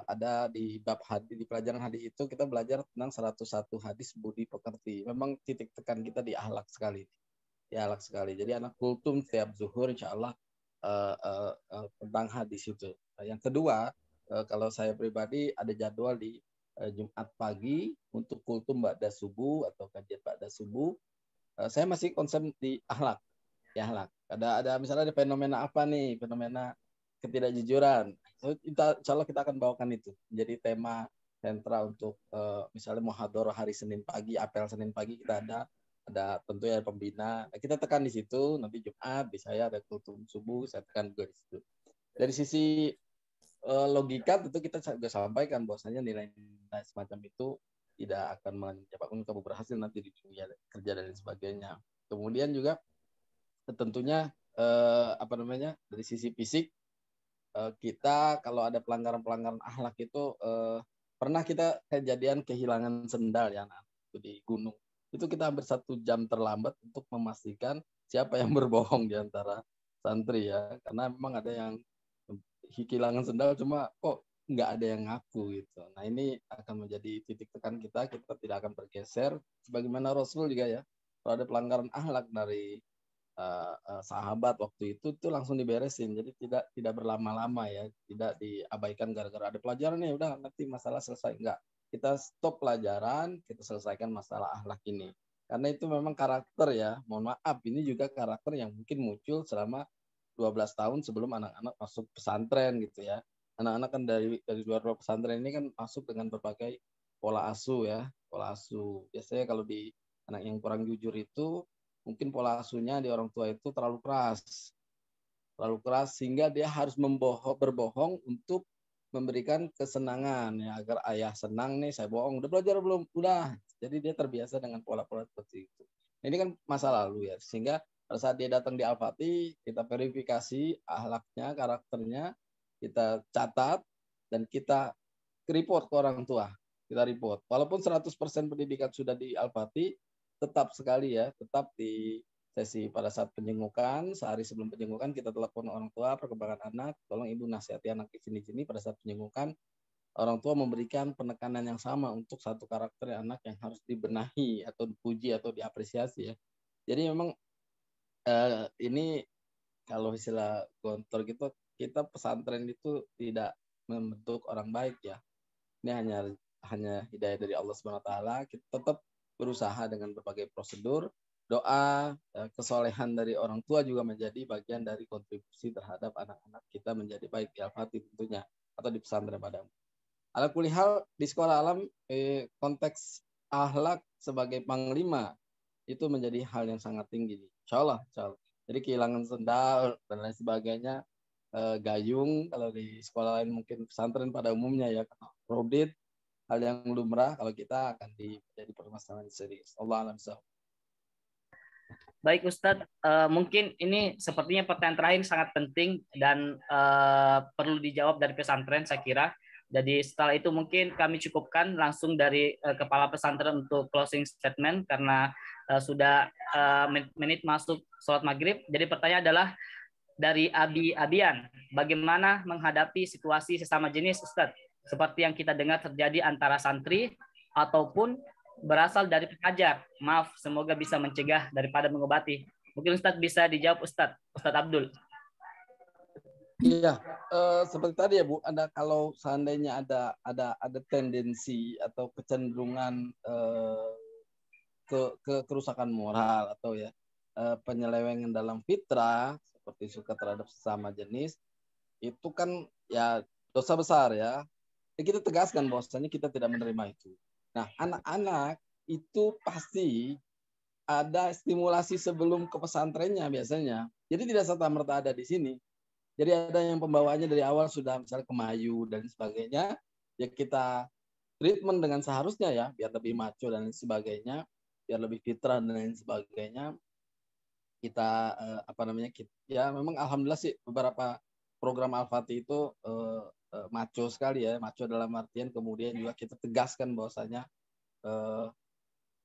ada di bab hadis, di pelajaran hadis itu kita belajar tentang 101 hadis budi pekerti. Memang titik tekan kita di akhlak sekali. Di akhlak sekali. Jadi anak kultum setiap zuhur insya Allah tentang hadis itu. Yang kedua, kalau saya pribadi ada jadwal di Jumat pagi untuk kultum ba'da subuh atau kajian ba'da subuh. Saya masih konsep di akhlak. Ya akhlak. Ada misalnya ada fenomena apa nih? Fenomena ketidakjujuran. Insya Allah kita akan bawakan itu menjadi tema sentra untuk misalnya muhadharah hari Senin pagi, apel Senin pagi kita ada tentunya pembina. Nah, kita tekan di situ. Nanti Jumat di saya ada kultum subuh, saya tekan juga di situ. Dari sisi logika tentu kita juga sampaikan bahwasanya nilai-nilai semacam itu tidak akan menyebabkan kamu berhasil nanti di dunia kerja dan sebagainya. Kemudian juga tentunya dari sisi fisik kita kalau ada pelanggaran akhlak itu pernah kita kejadian kehilangan sendal ya di gunung. Itu kita hampir 1 jam terlambat untuk memastikan siapa yang berbohong di antara santri ya, karena memang ada yang kehilangan sendal cuma kok nggak ada yang ngaku gitu. Nah ini akan menjadi titik tekan kita tidak akan bergeser sebagaimana Rasul juga ya, kalau ada pelanggaran akhlak dari sahabat waktu itu langsung diberesin, jadi tidak berlama-lama ya, tidak diabaikan gara-gara ada pelajaran ya udah nanti masalah selesai, enggak, kita stop pelajaran, kita selesaikan masalah akhlak ini. Karena itu memang karakter ya. Mohon maaf, ini juga karakter yang mungkin muncul selama 12 tahun sebelum anak-anak masuk pesantren gitu ya. Anak-anak kan dari luar pesantren ini kan masuk dengan berbagai pola asuh ya. Pola asuh. Biasanya kalau di anak yang kurang jujur itu mungkin pola asuhnya di orang tua itu terlalu keras. Terlalu keras sehingga dia harus berbohong untuk memberikan kesenangan ya, agar ayah senang nih, saya bohong, udah belajar belum? Udah. Jadi dia terbiasa dengan pola-pola seperti itu. Ini kan masa lalu ya, sehingga pada saat dia datang di Al-Fatih, kita verifikasi akhlaknya, karakternya, kita catat dan kita report ke orang tua. Kita report. Walaupun 100% pendidikan sudah di Al-Fatih, tetap sekali ya, tetap di sesi pada saat penjengukan, sehari sebelum penjengukan kita telepon orang tua perkembangan anak, tolong ibu nasihati anak di sini pada saat penjengukan, orang tua memberikan penekanan yang sama untuk satu karakter anak yang harus dibenahi atau dipuji atau diapresiasi ya. Jadi memang ini kalau istilah gontor gitu, kita pesantren itu tidak membentuk orang baik ya. Ini hanya hidayah dari Allah SWT. Kita tetap berusaha dengan berbagai prosedur, doa, kesolehan dari orang tua juga menjadi bagian dari kontribusi terhadap anak-anak kita menjadi baik di Al-Fatih tentunya, atau di pesantren pada ala kulli hal. Di sekolah alam konteks akhlak sebagai panglima itu menjadi hal yang sangat tinggi, insya Allah. Jadi kehilangan sendal dan lain sebagainya, gayung kalau di sekolah lain mungkin pesantren pada umumnya ya, rodit, hal yang lumrah. Kalau kita akan jadi permasalahan serius. Allah alam. Baik Ustadz, mungkin ini sepertinya pertanyaan terakhir sangat penting dan perlu dijawab dari pesantren saya kira. Jadi setelah itu mungkin kami cukupkan langsung dari kepala pesantren untuk closing statement karena sudah menit masuk sholat maghrib. Jadi pertanyaan adalah dari Abian, bagaimana menghadapi situasi sesama jenis Ustadz? Seperti yang kita dengar terjadi antara santri ataupun berasal dari pengajar. Maaf, semoga bisa mencegah daripada mengobati. Mungkin Ustadz bisa dijawab Ustadz Abdul. Iya, seperti tadi ya Bu, kalau seandainya ada tendensi atau kecenderungan kerusakan moral atau ya penyelewengan dalam fitrah seperti suka terhadap sesama jenis, itu kan ya dosa besar ya. Kita tegaskan bahwasanya kita tidak menerima itu. Nah, anak-anak itu pasti ada stimulasi sebelum ke pesantrennya biasanya. Jadi tidak serta-merta ada di sini. Jadi ada yang pembawaannya dari awal sudah misalnya kemayu dan sebagainya, ya kita treatment dengan seharusnya ya, biar lebih maco dan lain sebagainya, biar lebih fitrah dan lain sebagainya. Kita ya memang alhamdulillah sih beberapa program Al-Fatih itu maco sekali ya, maco dalam artian kemudian juga kita tegaskan bahwasanya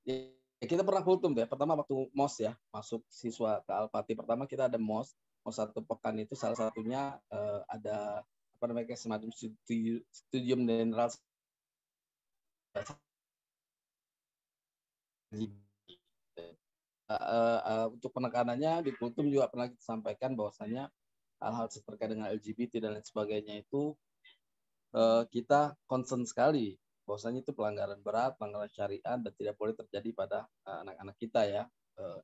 ya kita pernah kultum ya, pertama waktu MOS ya, masuk siswa ke Al-Fatih pertama kita ada MOS 1 pekan itu salah satunya ada semacam studium general untuk penekanannya di kultum juga pernah kita sampaikan bahwasanya hal-hal terkait dengan LGBT dan lain sebagainya itu kita concern sekali bahwasanya itu pelanggaran berat, pelanggaran syariat dan tidak boleh terjadi pada anak-anak kita ya.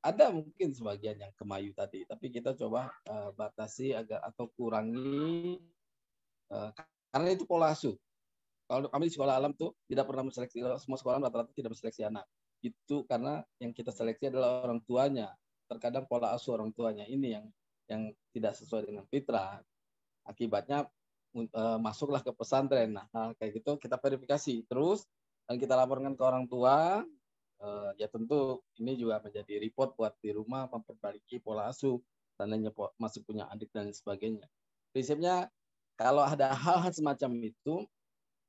Ada mungkin sebagian yang kemayu tadi, tapi kita coba batasi atau kurangi karena itu pola asuh. Kalau kami di sekolah alam tuh tidak pernah menseleksi, semua sekolah rata-rata tidak menseleksi anak. Itu karena yang kita seleksi adalah orang tuanya. Terkadang pola asuh orang tuanya ini yang tidak sesuai dengan fitrah. Akibatnya masuklah ke pesantren. Nah, kayak gitu kita verifikasi terus dan kita laporkan ke orang tua. Ya tentu ini juga menjadi report buat di rumah memperbaiki pola asuh, tandanya masih punya adik dan sebagainya. Prinsipnya kalau ada hal-hal semacam itu,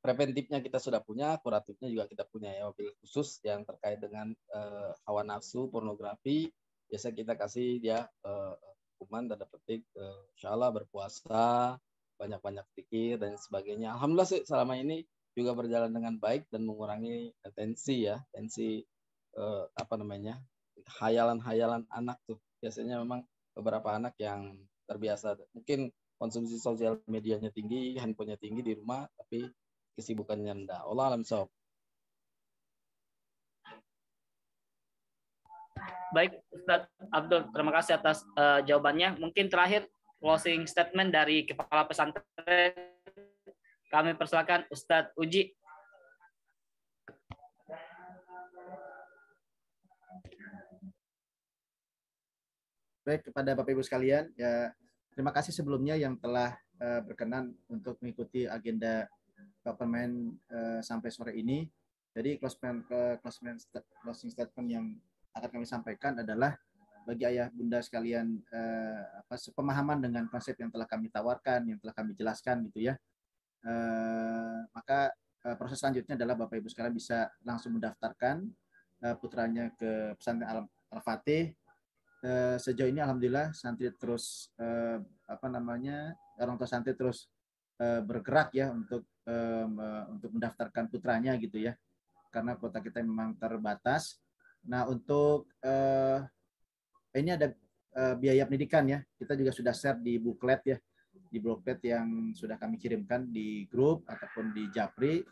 preventifnya kita sudah punya, kuratifnya juga kita punya ya. Wabil khusus yang terkait dengan hawa nafsu, pornografi, biasa kita kasih dia hukuman tanda petik, insya Allah berpuasa, banyak-banyak pikir dan sebagainya. Alhamdulillah sih selama ini juga berjalan dengan baik dan mengurangi tensi hayalan-hayalan anak tuh. Biasanya memang beberapa anak yang terbiasa mungkin konsumsi sosial medianya tinggi, handphonenya tinggi di rumah, tapi kesibukannya rendah. Allah alam shawab. Baik, Ustadz Abdul, terima kasih atas jawabannya. Mungkin terakhir closing statement dari Kepala Pesantren. Kami persilakan Ustadz Uji. Baik, kepada Bapak Ibu sekalian, ya terima kasih sebelumnya yang telah berkenan untuk mengikuti agenda Open Mind sampai sore ini. Jadi closing statement yang akan kami sampaikan adalah bagi ayah bunda sekalian sepemahaman dengan konsep yang telah kami tawarkan, yang telah kami jelaskan gitu ya. Maka proses selanjutnya adalah Bapak Ibu sekalian bisa langsung mendaftarkan putranya ke pesantren Al-Fatih. Sejauh ini alhamdulillah santri terus orang tua santri terus bergerak ya untuk mendaftarkan putranya gitu ya, karena kuota kita memang terbatas. Nah untuk ini ada biaya pendidikan ya, kita juga sudah share di booklet ya, di booklet yang sudah kami kirimkan di grup ataupun di Japri.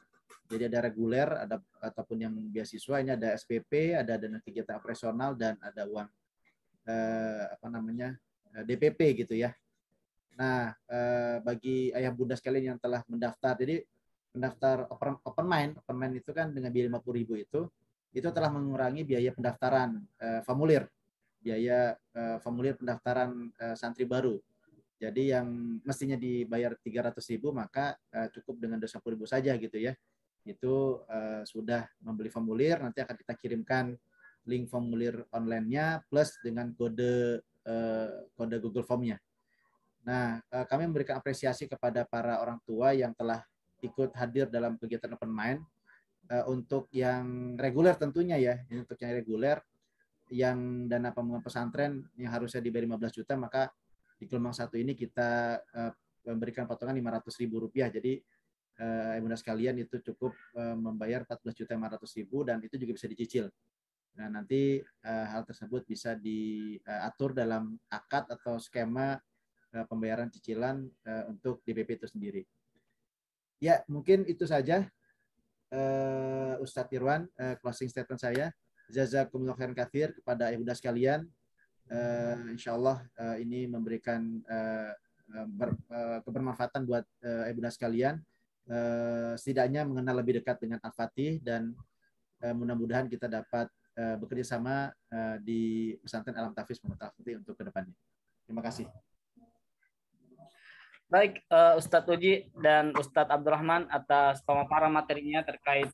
Jadi ada reguler, ada ataupun yang beasiswa, ini ada SPP, ada dana kegiatan operasional, dan ada uang DPP gitu ya. Nah, bagi ayah bunda sekalian yang telah mendaftar, jadi mendaftar open mind itu kan dengan biaya 50.000 itu telah mengurangi biaya pendaftaran formulir, biaya formulir pendaftaran santri baru. Jadi yang mestinya dibayar 300.000 maka cukup dengan 20.000 saja gitu ya. Itu sudah membeli formulir, nanti akan kita kirimkan link formulir online-nya plus dengan kode Google Form-nya. Nah, kami memberikan apresiasi kepada para orang tua yang telah ikut hadir dalam kegiatan Open Mind. Untuk yang reguler tentunya ya, untuk yang reguler, yang dana pembangunan pesantren yang harusnya dibayar 15 juta, maka di gelombang 1 ini kita memberikan potongan Rp500.000. Jadi Ibunda sekalian itu cukup membayar 14.500.000 dan itu juga bisa dicicil. Nah, nanti hal tersebut bisa diatur dalam akad atau skema pembayaran cicilan untuk DPP itu sendiri. Ya, mungkin itu saja Ustadz Irwan, closing statement saya. Jazakumullah khairan katsir kepada ibunda sekalian. Insya Allah ini memberikan kebermanfaatan buat ibunda sekalian. Setidaknya mengenal lebih dekat dengan Al-Fatih, dan mudah-mudahan kita dapat bekerja sama di pesantren Alam Tahfiz Muhammad Al-Fatih untuk kedepannya. Terima kasih. Baik, Ustadz Uji dan Ustadz Abdurrahman atas pemaparan materinya terkait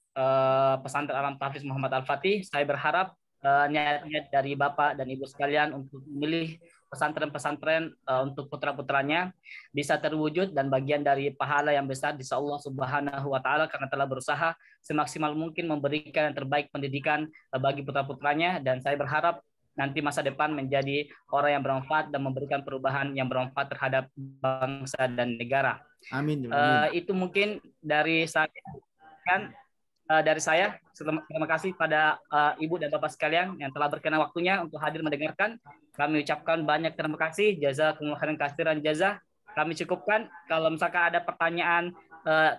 pesantren Alam Tahfiz Muhammad Al-Fatih. Saya berharap niat-niat dari Bapak dan Ibu sekalian untuk memilih pesantren-pesantren untuk putra-putranya bisa terwujud dan bagian dari pahala yang besar di Allah Subhanahu wa taala, karena telah berusaha semaksimal mungkin memberikan yang terbaik pendidikan bagi putra-putranya. Dan saya berharap nanti masa depan menjadi orang yang bermanfaat dan memberikan perubahan yang bermanfaat terhadap bangsa dan negara. Amin. Itu mungkin dari saya. Terima kasih pada Ibu dan Bapak sekalian yang telah berkenan waktunya untuk hadir mendengarkan. Kami ucapkan banyak terima kasih. Jazakumullah khairan katsiran jazah. Kami cukupkan. Kalau misalkan ada pertanyaan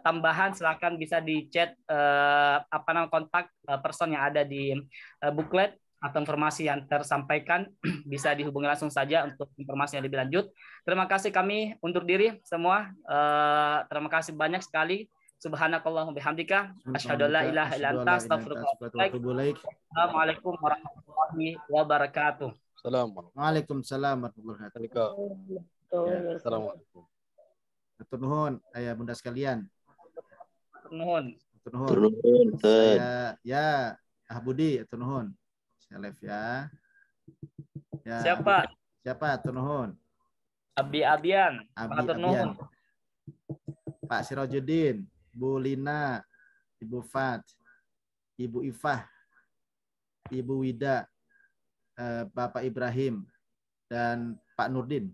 tambahan, silakan bisa di chat kontak person yang ada di booklet atau informasi yang tersampaikan. Bisa dihubungi langsung saja untuk informasi yang lebih lanjut. Terima kasih, kami undur diri semua. Terima kasih banyak sekali. Subhanakallahumma bihamdika asyhadu an la ilaha illa anta astaghfiruka wa atubu ilaik. Assalamualaikum warahmatullahi wabarakatuh. Waalaikumsalam warahmatullahi wabarakatuh. Assalamualaikum. Hatur nuhun ayah bunda sekalian. Nuhun. Saya ya Budi, hatur nuhun. Saya live ya. Siapa? Hatur nuhun. Abian. Hatur nuhun. Pak Sirojudin, Bu Lina, Ibu Fat, Ibu Ifah, Ibu Wida, Bapak Ibrahim, dan Pak Nurdin.